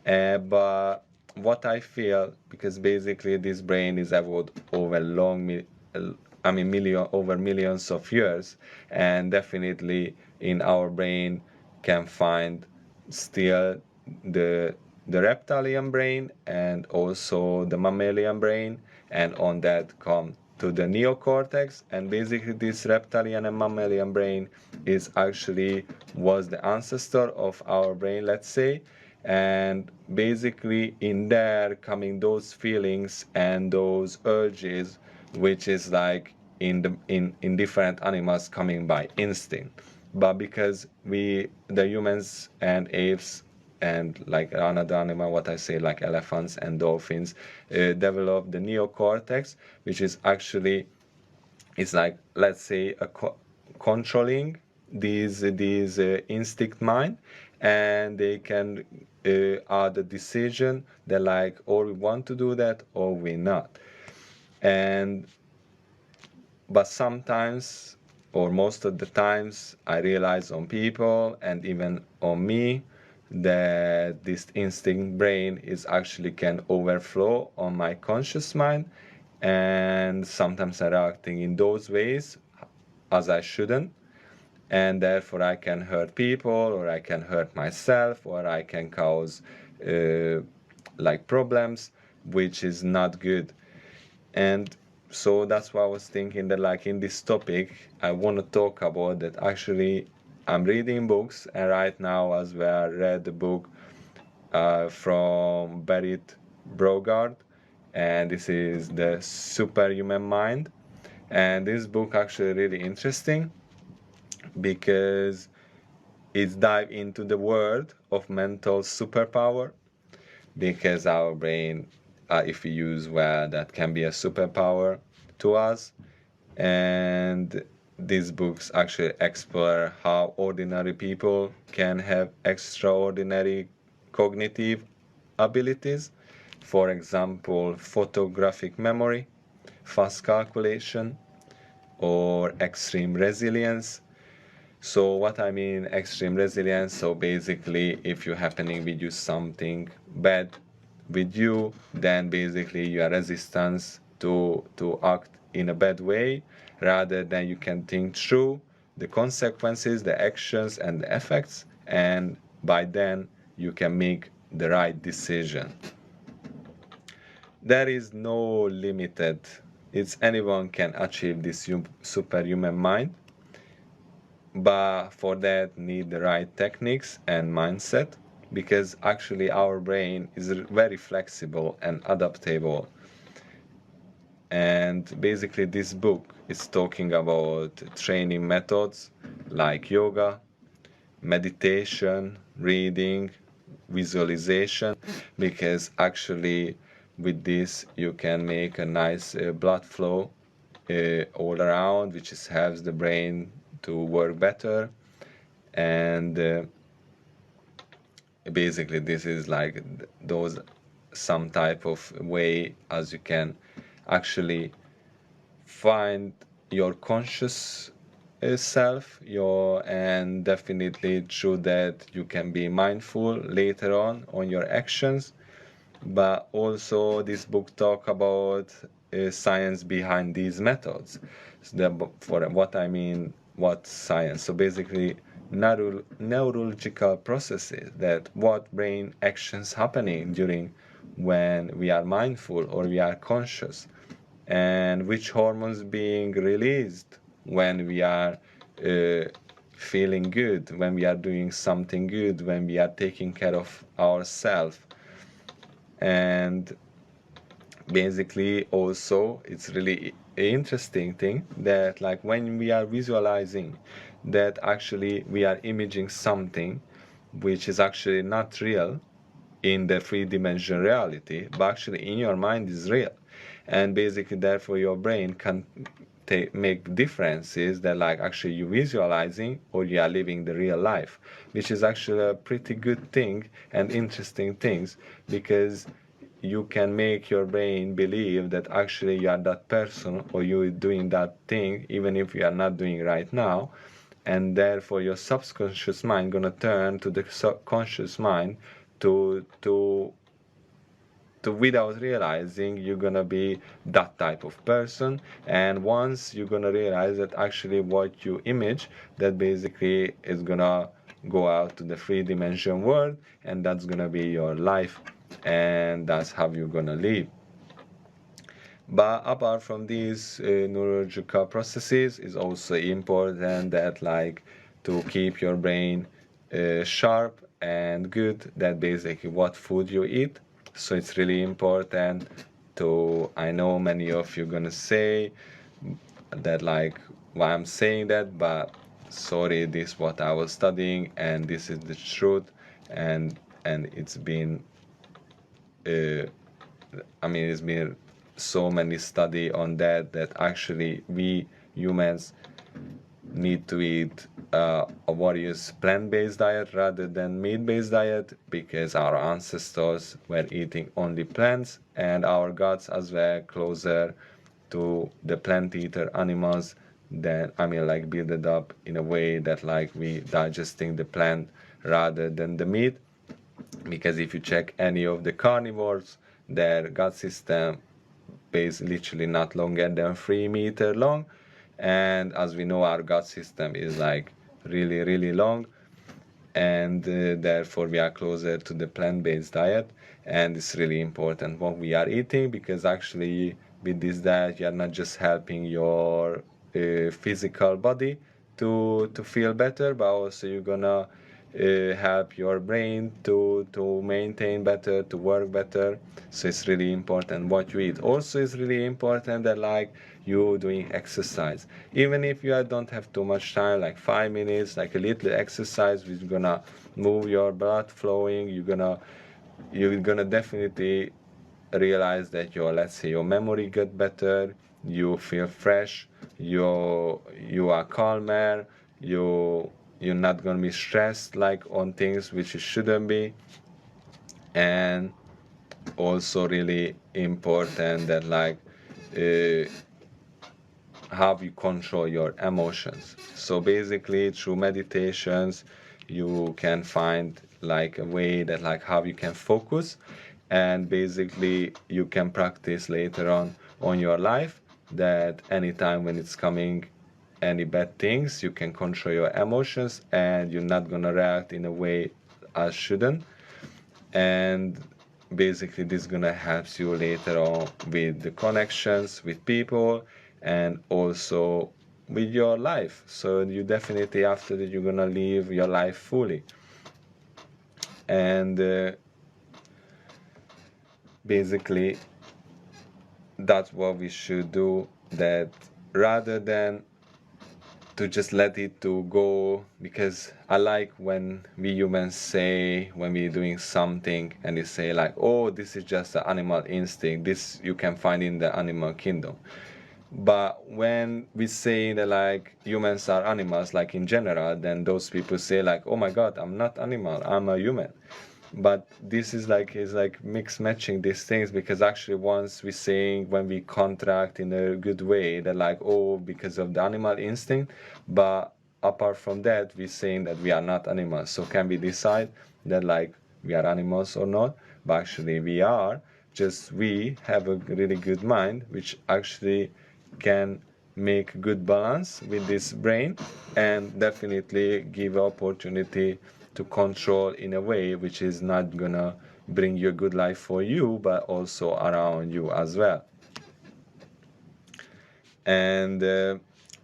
S1: But what I feel, because basically this brain is evolved over I mean over millions of years, and definitely in our brain can find still the reptilian brain and also the mammalian brain, and on that come to the neocortex. And basically this reptilian and mammalian brain is actually was the ancestor of our brain, let's say. And basically in there coming those feelings and those urges, which is like in different animals coming by instinct. But because we, the humans and apes, and like another animal, what I say, like elephants and dolphins, develop the neocortex, which is actually, it's like, let's say, controlling these instinct mind, and they can add a decision that like, or we want to do that or we not. And but sometimes, or most of the times, I realize on people and even on me that this instinct brain is actually can overflow on my conscious mind, and sometimes I'm reacting in those ways as I shouldn't, and therefore I can hurt people, or I can hurt myself, or I can cause like problems, which is not good. And so that's why I was thinking that like in this topic I want to talk about that. Actually, I'm reading books, and right now as well I read the book from Berit Brogard, and this is the Superhuman Mind. And this book actually really interesting because it's dive into the world of mental superpower, because our brain, if we use well, that can be a superpower to us. And these books actually explore how ordinary people can have extraordinary cognitive abilities. For example, photographic memory, fast calculation, or extreme resilience. So what I mean extreme resilience, so basically if you're happening with you something bad with you, then basically you are resistance to act in a bad way, rather than you can think through the consequences, the actions and the effects, and by then you can make the right decision. There is no limited, it's anyone can achieve this superhuman mind, but for that need the right techniques and mindset, because actually our brain is very flexible and adaptable. And basically this book is talking about training methods like yoga, meditation, reading, visualization, because actually with this you can make a nice blood flow all around, which is, helps the brain to work better. And basically this is like those some type of way as you can actually find your conscious self, your, and definitely through that you can be mindful later on your actions. But also this book talk about science behind these methods. So for what I mean, what science, so basically neurological processes, that what brain actions happening during when we are mindful or we are conscious, and which hormones being released when we are feeling good, when we are doing something good, when we are taking care of ourselves. And basically also it's really interesting thing that like when we are visualizing, that actually we are imaging something which is actually not real in the three-dimensional reality, but actually in your mind is real. And basically therefore your brain can make differences that like actually you visualizing or you are living the real life, which is actually a pretty good thing and interesting things, because you can make your brain believe that actually you are that person or you doing that thing even if you are not doing right now. And therefore your subconscious mind gonna turn to the subconscious mind to without realizing you're gonna be that type of person. And once you're gonna realize that actually what you image, that basically is gonna go out to the three-dimensional world, and that's gonna be your life, and that's how you're gonna live. But apart from these neurological processes, is also important that like to keep your brain sharp and good, that basically what food you eat. So it's really important to, I know many of you gonna say that like why I'm saying that, but sorry, this is what I was studying and this is the truth. And and it's been it's been so many study on that actually we humans need to eat a various plant-based diet rather than meat-based diet, because our ancestors were eating only plants, and our gods as well closer to the plant-eater animals than like build it up in a way that like we digesting the plant rather than the meat. Because if you check any of the carnivores, their gut system is literally not longer than 3 meter long, and as we know our gut system is like really really long, and therefore we are closer to the plant-based diet. And it's really important what we are eating, because actually with this diet you are not just helping your physical body to feel better, but also you're gonna help your brain to maintain better, to work better. So it's really important what you eat. Also it's really important that like you doing exercise, even if you don't have too much time, like 5 minutes, like a little exercise which is gonna move your blood flowing. You're gonna definitely realize that your, let's say, your memory get better, you feel fresh, you are calmer, you're not gonna be stressed like on things which you shouldn't be. And also really important that like how you control your emotions. So basically through meditations you can find like a way that like how you can focus, and basically you can practice later on your life that anytime when it's coming any bad things, you can control your emotions and you're not gonna react in a way as shouldn't. And basically this is gonna help you later on with the connections with people and also with your life. So you definitely after that you're gonna live your life fully. And basically that's what we should do, that rather than to just let it to go. Because I like when we humans say, when we're doing something and they say like, oh, this is just the animal instinct, this you can find in the animal kingdom. But when we say that like humans are animals, like in general, then those people say like, oh my god, I'm not animal, I'm a human. But this is like mix matching these things, because actually once we saying, when we contract in a good way, that like, oh, because of the animal instinct, but apart from that we saying that we are not animals. So can we decide that like we are animals or not? But actually we are, just we have a really good mind which actually can make good balance with this brain, and definitely give opportunity to control in a way which is not gonna bring you a good life for you but also around you as well. And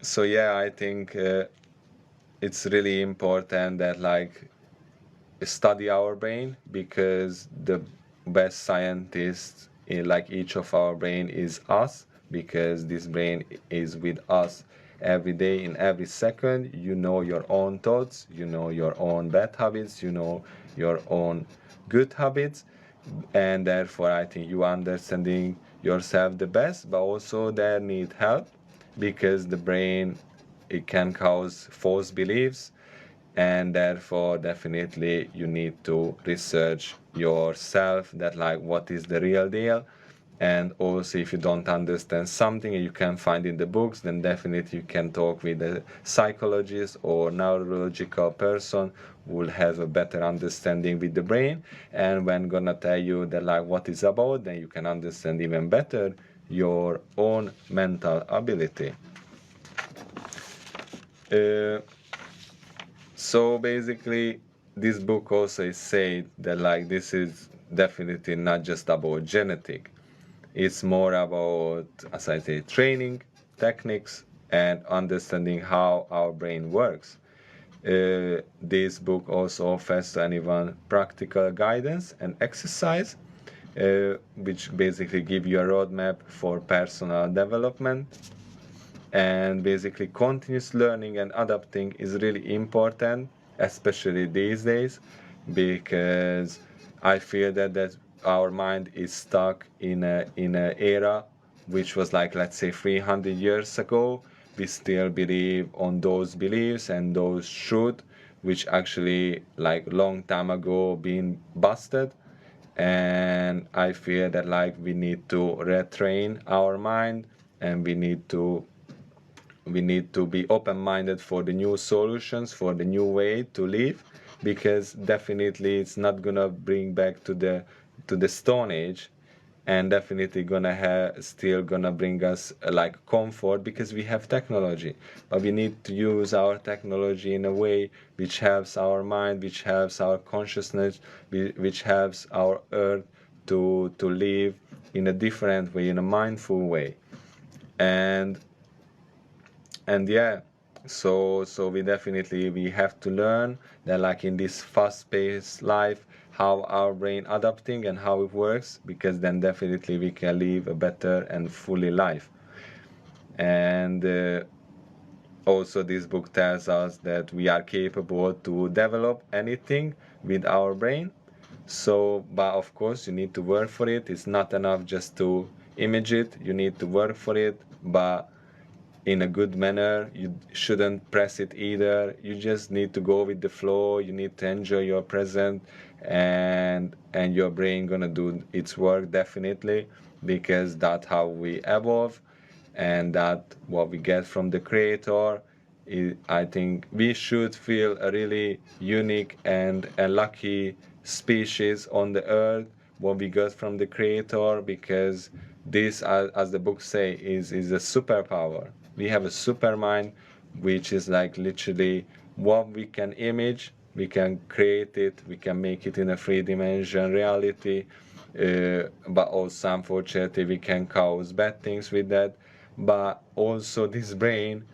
S1: so yeah, I think it's really important that like study our brain, because the best scientist in like each of our brain is us, because this brain is with us every day, in every second. You know your own thoughts, you know your own bad habits, you know your own good habits, and therefore I think you understanding yourself the best. But also there need help, because the brain, it can cause false beliefs, and therefore definitely you need to research yourself that like what is the real deal. And also if you don't understand something you can find in the books, then definitely you can talk with a psychologist or neurological person who will have a better understanding with the brain, and when gonna tell you that like what is about, then you can understand even better your own mental ability. So basically this book also is said that like this is definitely not just about genetic, it's more about, as I say, training techniques and understanding how our brain works. This book also offers to anyone practical guidance and exercise, which basically give you a roadmap for personal development. And basically continuous learning and adapting is really important, especially these days, because I feel that our mind is stuck in a era which was like, let's say, 300 years ago. We still believe on those beliefs and those truth which actually like long time ago been busted. And I feel that like we need to retrain our mind, and we need to be open-minded for the new solutions, for the new way to live, because definitely it's not gonna bring back to the Stone Age, and definitely gonna have still gonna bring us like comfort, because we have technology. But we need to use our technology in a way which helps our mind, which helps our consciousness, which helps our earth to live in a different way, in a mindful way. And and yeah, so we have to learn that like in this fast-paced life, how our brain adapting and how it works, because then definitely we can live a better and fully life. And also this book tells us that we are capable to develop anything with our brain. So but of course you need to work for it. It's not enough just to image it, you need to work for it, but in a good manner. You shouldn't press it either. You just need to go with the flow. You need to enjoy your present, and your brain gonna do its work definitely, because that's how we evolve, and that what we get from the creator. I think we should feel a really unique and a lucky species on the earth, what we got from the creator, because this, as the books say, is a superpower. We have a super mind, which is like literally what we can image, we can create it, we can make it in a three-dimensional reality, but also unfortunately we can cause bad things with that. But also this brain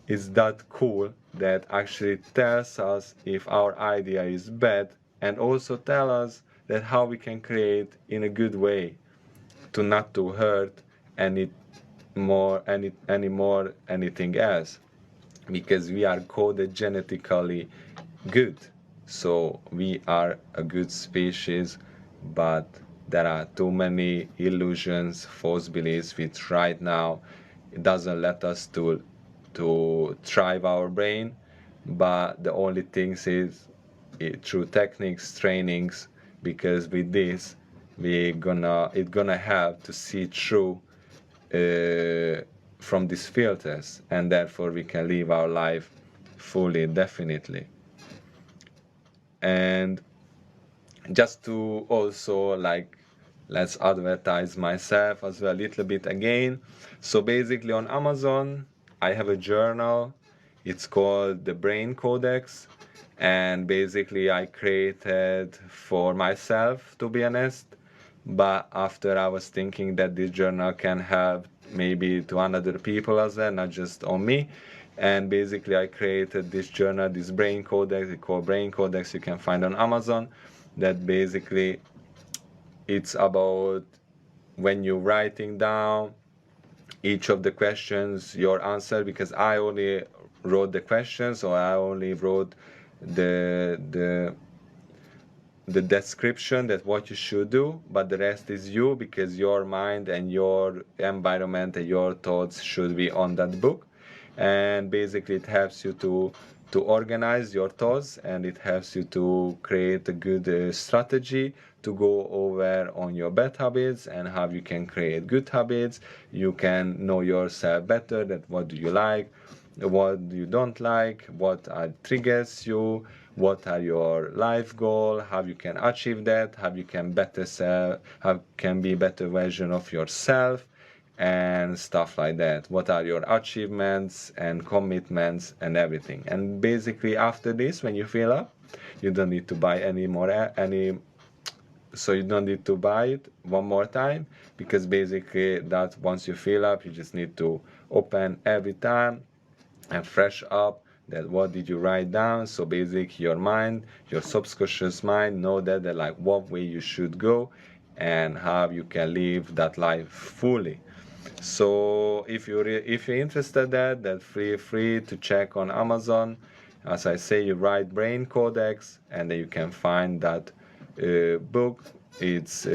S1: is that cool that actually tells us if our idea is bad, and also tell us that how we can create in a good way, to not to hurt any more anything else, because we are coded genetically good. So we are a good species, but there are too many illusions, false beliefs, which right now it doesn't let us to thrive our brain. But the only thing is through techniques, trainings, because with this it gonna have to see through from these filters, and therefore we can live our life fully, definitely. And just to also like, let's advertise myself as well a little bit again. So basically on Amazon I have a journal, it's called the Brain Codex, and basically I created for myself, to be honest. But after I was thinking that this journal can help maybe to another people as well, not just on me. And basically I created this journal, this Brain Codex, it's called Brain Codex, you can find on Amazon. That basically it's about when you're writing down each of the questions, your answer, because I only wrote the questions, or I only wrote the the description that what you should do, but the rest is you, because your mind and your environment and your thoughts should be on that book. And basically it helps you to organize your thoughts, and it helps you to create a good strategy to go over on your bad habits and how you can create good habits. You can know yourself better, that what do you like, what you don't like, what are triggers you, what are your life goal, how you can achieve that, how you can better self, how can be better version of yourself, and stuff like that. What are your achievements and commitments and everything. And basically after this, when you fill up, you don't need to buy any more so you don't need to buy it one more time, because basically that once you fill up, you just need to open every time and fresh up that what did you write down. So basically your mind, your subconscious mind know that like what way you should go and how you can live that life fully. So if you're interested that feel free to check on Amazon. As I say, you write Brain Codex, and then you can find that book. It's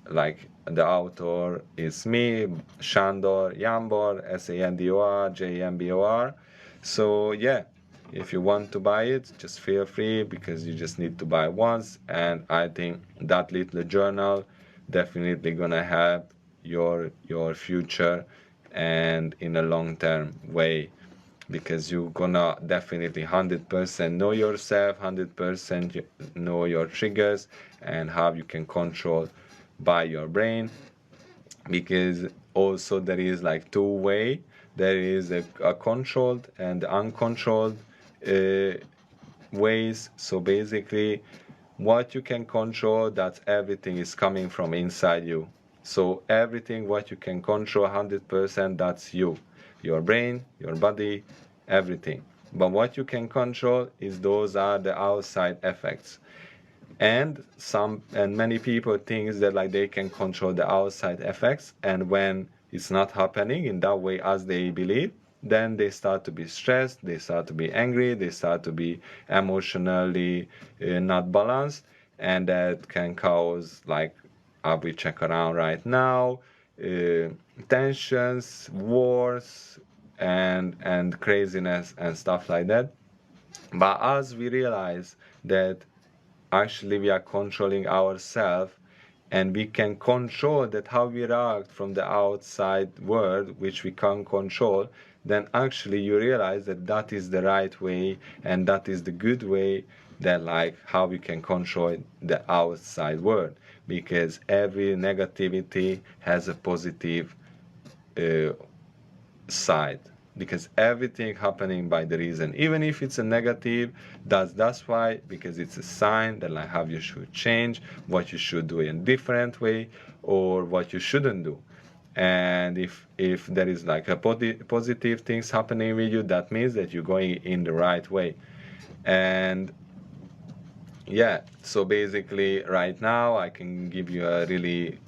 S1: like the author is me, Shandor Jambor, Sandor Jambor. So yeah, if you want to buy it, just feel free, because you just need to buy once. And I think that little journal definitely gonna help your future, and in a long term way, because you're gonna definitely 100% know yourself, 100% know your triggers and how you can control by your brain. Because also there is like two-way, there is a controlled and uncontrolled uh, ways. So basically, what you can control, that everything is coming from inside you. So everything what you can control 100%, that's you, your brain, your body, everything. But what you can control is those are the outside effects. And many people think that like they can control the outside effects, and when it's not happening in that way as they believe, then they start to be stressed, they start to be angry, they start to be emotionally not balanced, and that can cause, like we check around right now, uh, tensions, wars, and craziness and stuff like that. But as we realize that actually we are controlling ourselves, and we can control that how we react from the outside world, which we can't control, then actually you realize that that is the right way, and that is the good way, that like how we can control the outside world, because every negativity has a positive uh, side, because everything happening by the reason, even if it's a negative, that's why, because it's a sign that like how you should change, what you should do in a different way, or what you shouldn't do. And if there is like a positive things happening with you, that means that you're going in the right way. And yeah, so basically right now I can give you a really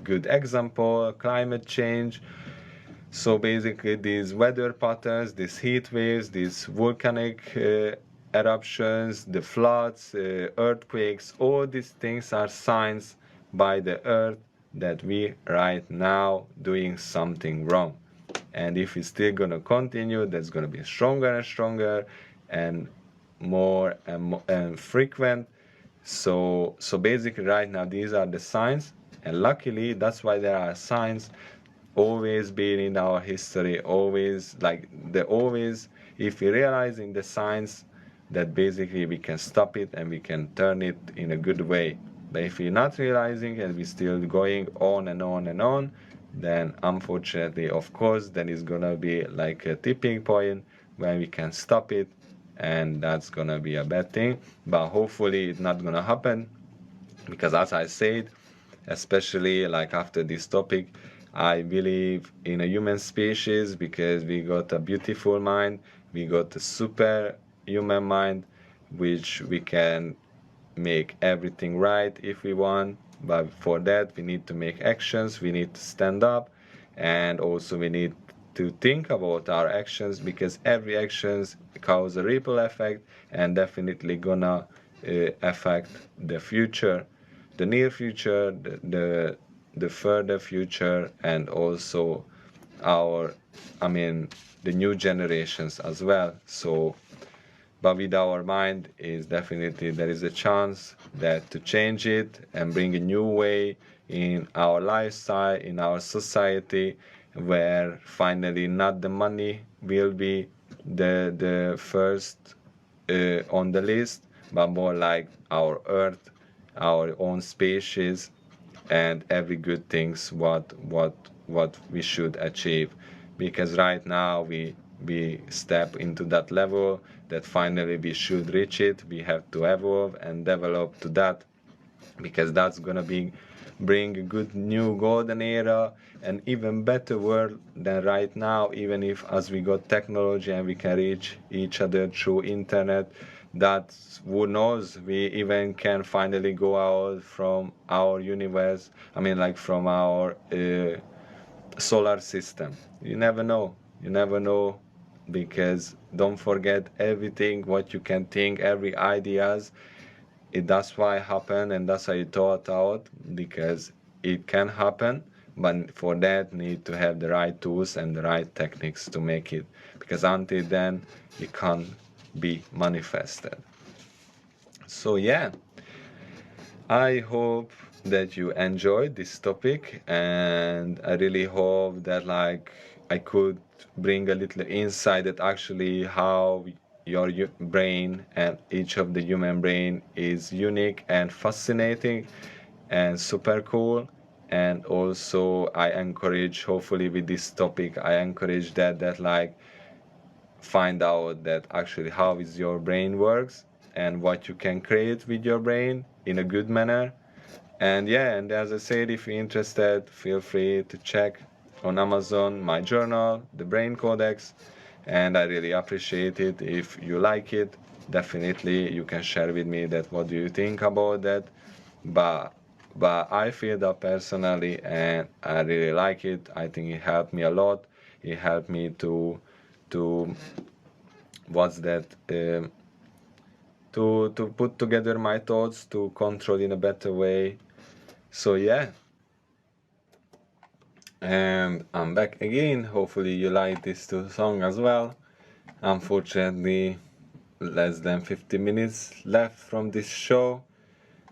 S1: good example: climate change. So basically, these weather patterns, these heat waves, these volcanic eruptions, the floods, earthquakes, all these things are signs by the earth that we right now doing something wrong. And if it's still gonna continue, that's gonna be stronger and stronger, and more and frequent. So basically right now these are the signs, and luckily that's why there are signs always been in our history, always, like the always, if we realizing the signs, that basically we can stop it and we can turn it in a good way. But if we're not realizing and we're still going on and on and on, then unfortunately, of course, then it's gonna be like a tipping point when we can stop it, and that's gonna be a bad thing. But hopefully it's not gonna happen, because as I said, especially like after this topic, I believe in a human species, because we got a beautiful mind, we got a super human mind, which we can make everything right if we want. But for that we need to make actions, we need to stand up, and also we need to think about our actions, because every actions cause a ripple effect, and definitely gonna affect the future, the near future, the further future, and also our, I mean, the new generations as well. So but with our mind is definitely there is a chance that to change it and bring a new way in our lifestyle, in our society, where finally not the money will be the first on the list, but more like our earth, our own species, and every good things what we should achieve. Because right now we step into that level that finally we should reach it. We have to evolve and develop to that, because that's gonna be bring a good new golden era and even better world than right now. Even if as we got technology and we can reach each other through internet, that who knows, we even can finally go out from our universe, I mean like from our solar system. You never know, you never know, because don't forget everything what you can think, every ideas that's why it happened, and that's why you thought out, because it can happen, but for that need to have the right tools and the right techniques to make it, because until then it can't be manifested. So yeah, I hope that you enjoyed this topic, and I really hope that like I could bring a little insight that actually how your brain and each of the human brain is unique and fascinating and super cool. And also I encourage, hopefully with this topic, I encourage that like find out that actually how is your brain works and what you can create with your brain in a good manner. And yeah, and as I said, if you're interested, feel free to check on Amazon my journal, The Brain Codex, and I really appreciate it. If you like it, definitely you can share with me that what do you think about that. But I feel that personally, and I really like it. I think it helped me a lot. It helped me to what's that to put together my thoughts, to control in a better way. So yeah, and I'm back again. Hopefully you like this song as well. Unfortunately, less than 50 minutes left from this show.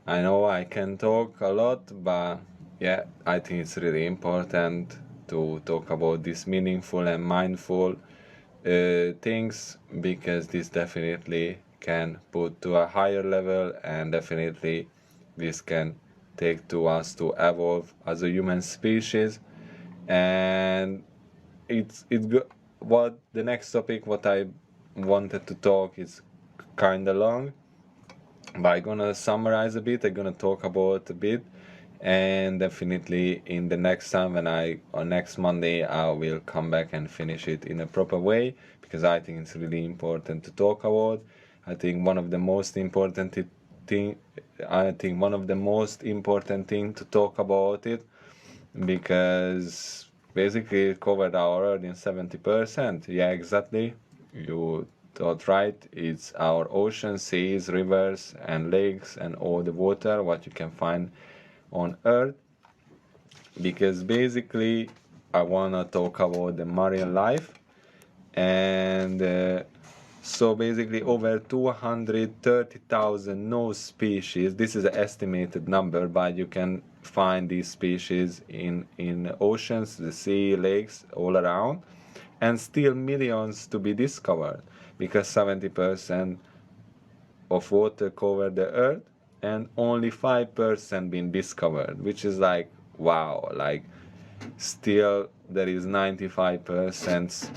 S1: I know I can talk a lot, but yeah, I think it's really important to talk about these meaningful and mindful things, because this definitely can put to a higher level, and definitely this can take to us to evolve as a human species. And it's good. What the next topic what I wanted to talk is kind of long, but I'm gonna summarize a bit. I'm gonna talk about a bit, and definitely in the next time when on next Monday I will come back and finish it in a proper way, because I think it's really important to talk about. I think one of the most important thing to talk about it, because basically it covered our Earth in 70%. Yeah, exactly. You thought right. It's our oceans, seas, rivers, and lakes, and all the water what you can find on Earth. Because basically, I wanna talk about the marine life, and so basically over 230,000 known species. This is an estimated number, but you can find these species in oceans, the sea, lakes, all around, and still millions to be discovered, because 70% of water cover the earth and only 5% been discovered, which is like wow, like still there is 95%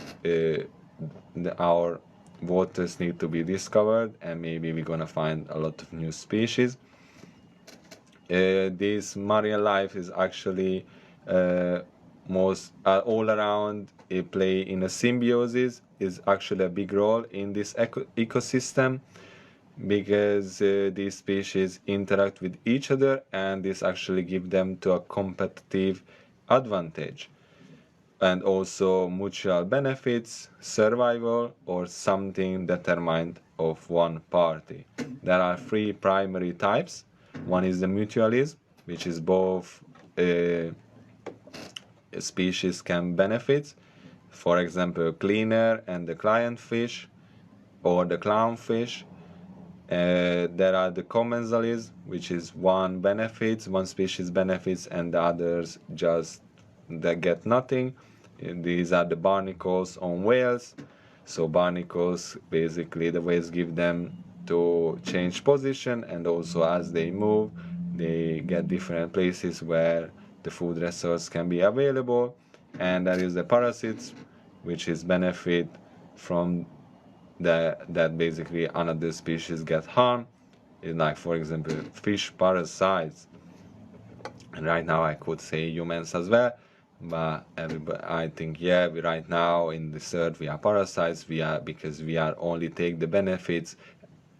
S1: our waters need to be discovered, and maybe we're gonna find a lot of new species. This marine life is actually most all around play in a symbiosis, is actually a big role in this ecosystem, because these species interact with each other, and this actually give them to a competitive advantage, and also mutual benefits, survival, or something determined of one party. There are three primary types. One is the mutualism, which is both species can benefit. For example, cleaner and the client fish, or the clownfish. There are the commensalism, which is one species benefits, and the others just they get nothing. These are the barnacles on whales. So barnacles, basically the whales give them to change position, and also as they move, they get different places where the food resource can be available. And there is the parasites, which is benefit from that basically another species get harmed. Like for example, fish parasites, and right now I could say humans as well, but I think yeah, right now in this earth we are parasites. We are, because we are only take the benefits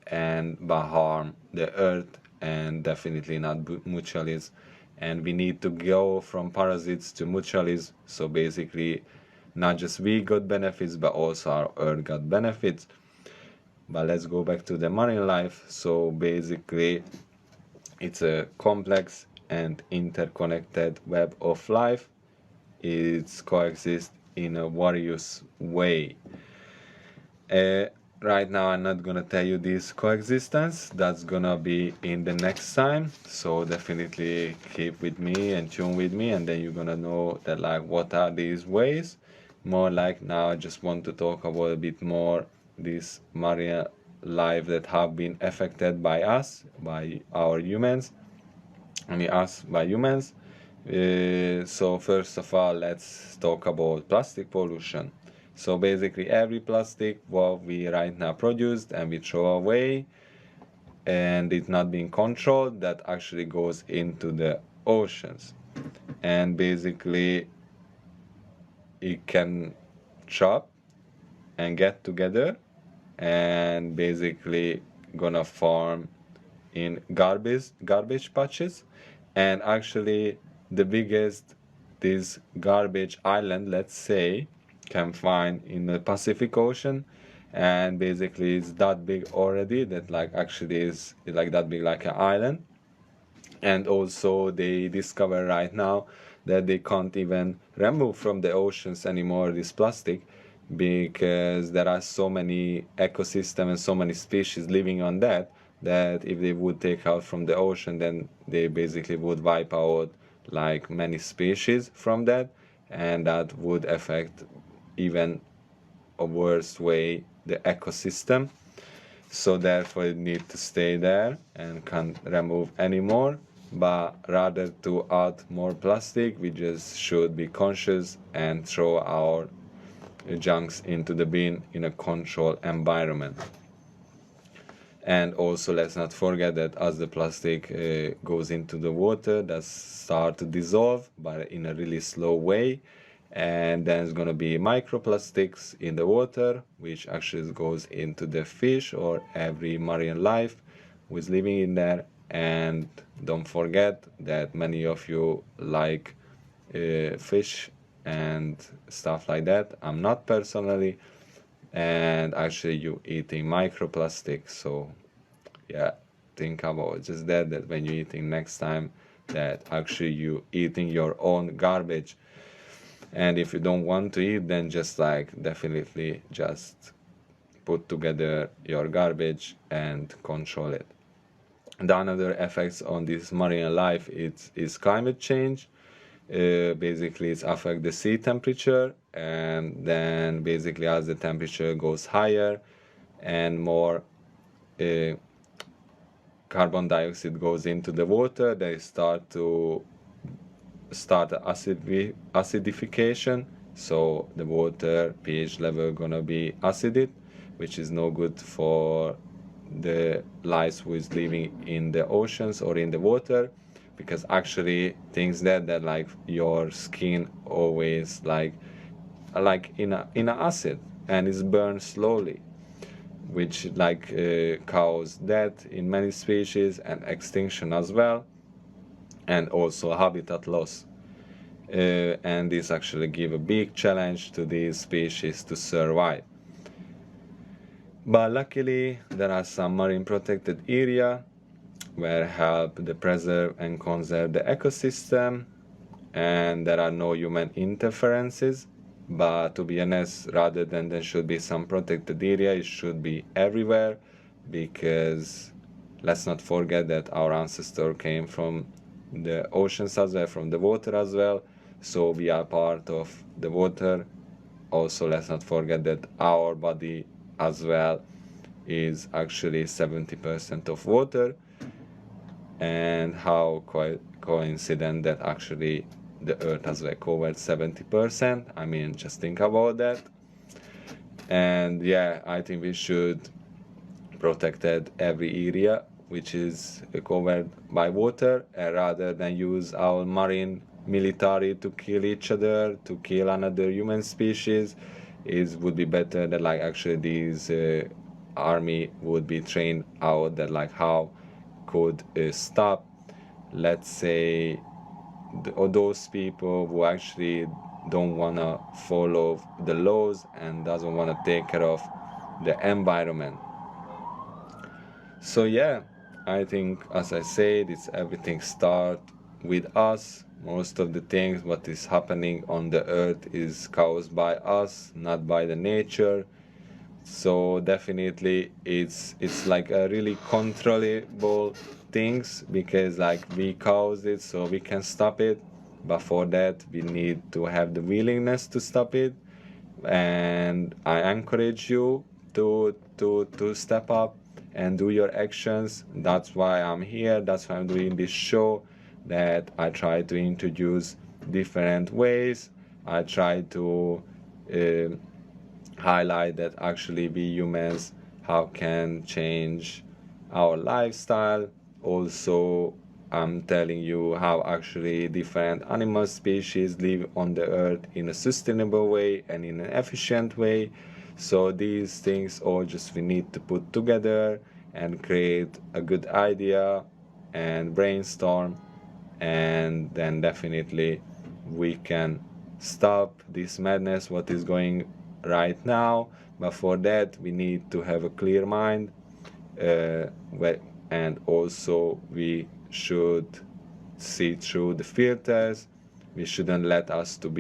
S1: and but harm the earth, and definitely not mutualism. And we need to go from parasites to mutualism. So basically, not just we got benefits, but also our earth got benefits. But let's go back to the marine life. So basically, it's a complex and interconnected web of life. It's coexist in a various way. Uh, right now I'm not gonna tell you this coexistence. That's gonna be in the next time. So definitely keep with me and tune with me, and then you're gonna know that like what are these ways. More like now I just want to talk about a bit more this marine life that have been affected by us, by our humans. I mean us by humans. So first of all, let's talk about plastic pollution. So basically every plastic what we right now produced and we throw away and it's not being controlled, that actually goes into the oceans. And basically it can chop and get together and basically gonna form in garbage patches. And actually the biggest this garbage island, let's say, can find in the Pacific Ocean. And basically it's that big already that like actually is like that big like an island. And also they discover right now that they can't even remove from the oceans anymore this plastic, because there are so many ecosystems and so many species living on that, that if they would take out from the ocean, then they basically would wipe out like many species from that, and that would affect even a worse way the ecosystem. So therefore it need to stay there and can't remove anymore. But rather to add more plastic, we just should be conscious and throw our junks into the bin in a controlled environment. And also let's not forget that as the plastic goes into the water, that start to dissolve but in a really slow way, and then it's going to be microplastics in the water, which actually goes into the fish or every marine life who is living in there. And don't forget that many of you like fish and stuff like that. I'm not personally, and actually you eating microplastics. So yeah, think about just that when you're eating next time, that actually you eating your own garbage. And if you don't want to eat, then just like definitely just put together your garbage and control it. The another effects on this marine life is climate change. Basically it's affect the sea temperature, and then basically as the temperature goes higher and more carbon dioxide goes into the water, they start acidification. So the water pH level gonna be acidic, which is no good for the life who is living in the oceans or in the water, because actually things that like your skin always like in a acid, and it's burned slowly, which like cause death in many species and extinction as well, and also habitat loss. And this actually give a big challenge to these species to survive. But luckily there are some marine protected area where help to preserve and conserve the ecosystem, and there are no human interferences. But to be honest, rather than there should be some protected area, it should be everywhere, because let's not forget that our ancestor came from the oceans as well, from the water as well, so we are part of the water. Also let's not forget that our body as well is actually 70% of water, and how coincident that actually the earth as well covered 70%. I mean, just think about that. And yeah, I think we should protect every area which is covered by water, rather than use our marine military to kill each other, to kill another human species. It would be better that like actually these army would be trained out that like how could stop, let's say, those people who actually don't want to follow the laws and doesn't want to take care of the environment. So yeah, I think, as I said, it's everything start with us. Most of the things what is happening on the earth is caused by us, not by the nature. So definitely it's like a really controllable things, because like we cause it so we can stop it, but for that we need to have the willingness to stop it. And I encourage you to step up and do your actions. That's why I'm here, that's why I'm doing this show, that I try to introduce different ways. I try to uh, highlight that actually we humans how can change our lifestyle. Also, I'm telling you how actually different animal species live on the earth in a sustainable way and in an efficient way. So these things all just we need to put together and create a good idea and brainstorm, and then definitely we can stop this madness what is going right now. But for that we need to have a clear mind, uh, and also we should see through the filters. We shouldn't let us to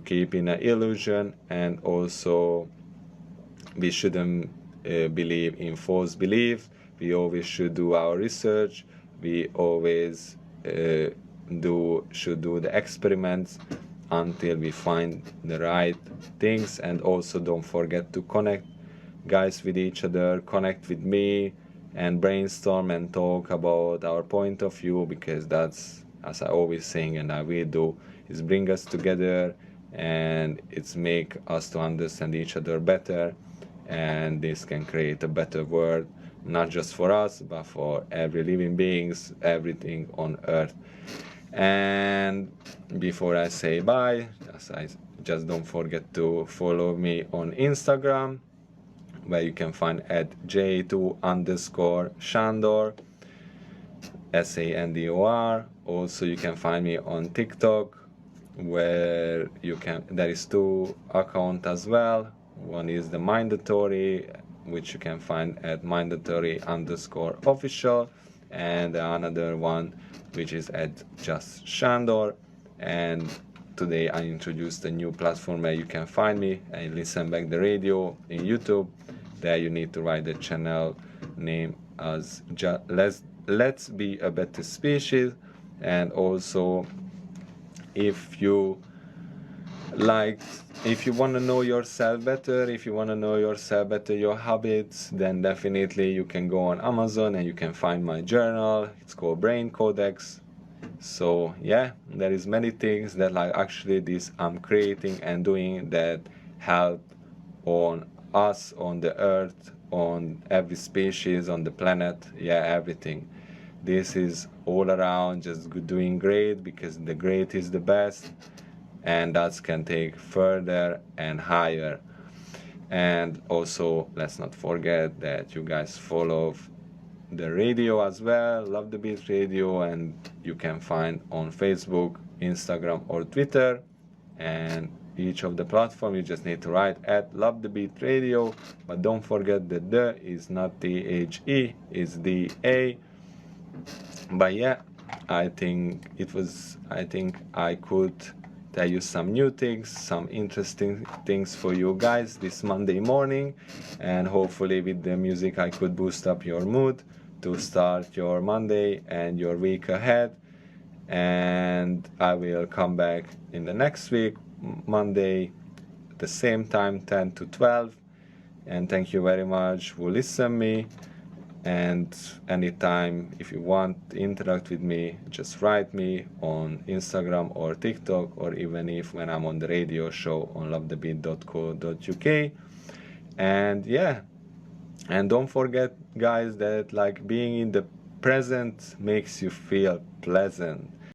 S1: keep in an illusion, and also we shouldn't believe in false belief. We always should do our research. We always should do the experiments until we find the right things. And also don't forget to connect, guys, with each other, connect with me, and brainstorm and talk about our point of view, because that's, as I always saying and I will do, is bring us together, and it's make us to understand each other better, and this can create a better world, not just for us but for every living beings, everything on earth. And before I say bye, just don't forget to follow me on Instagram, where you can find at j2_Shandor, SANDOR. Also you can find me on TikTok, where there is 2 accounts as well. One is the Mindatory, which you can find at Mindatory_official, and another one which is at just Shandor. And today I introduced a new platform where you can find me and listen back the radio in YouTube. There you need to write the channel name as Let's Be a Better Species. And also, if you want to know yourself better, your habits, then definitely you can go on Amazon and you can find my journal. It's called Brain Codex. So yeah, there is many things that like actually this I'm creating and doing that help on us, on the earth, on every species on the planet. Yeah, everything. This is all around just doing great, because the great is the best, and that can take further and higher. And also, let's not forget that you guys follow the radio as well, Love the Beat Radio, and you can find on Facebook, Instagram, or Twitter. And each of the platform you just need to write at Love the Beat Radio, but don't forget that the is not THE, is DA. But yeah, I think I could tell you some new things, some interesting things for you guys this Monday morning, and hopefully with the music I could boost up your mood to start your Monday and your week ahead. And I will come back in the next week, Monday, the same time, 10 to 12. And thank you very much for listening me. And anytime if you want to interact with me, just write me on Instagram or TikTok, or even if when I'm on the radio show on lovethebeat.co.uk. And yeah, and don't forget, guys, that like being in the present makes you feel pleasant.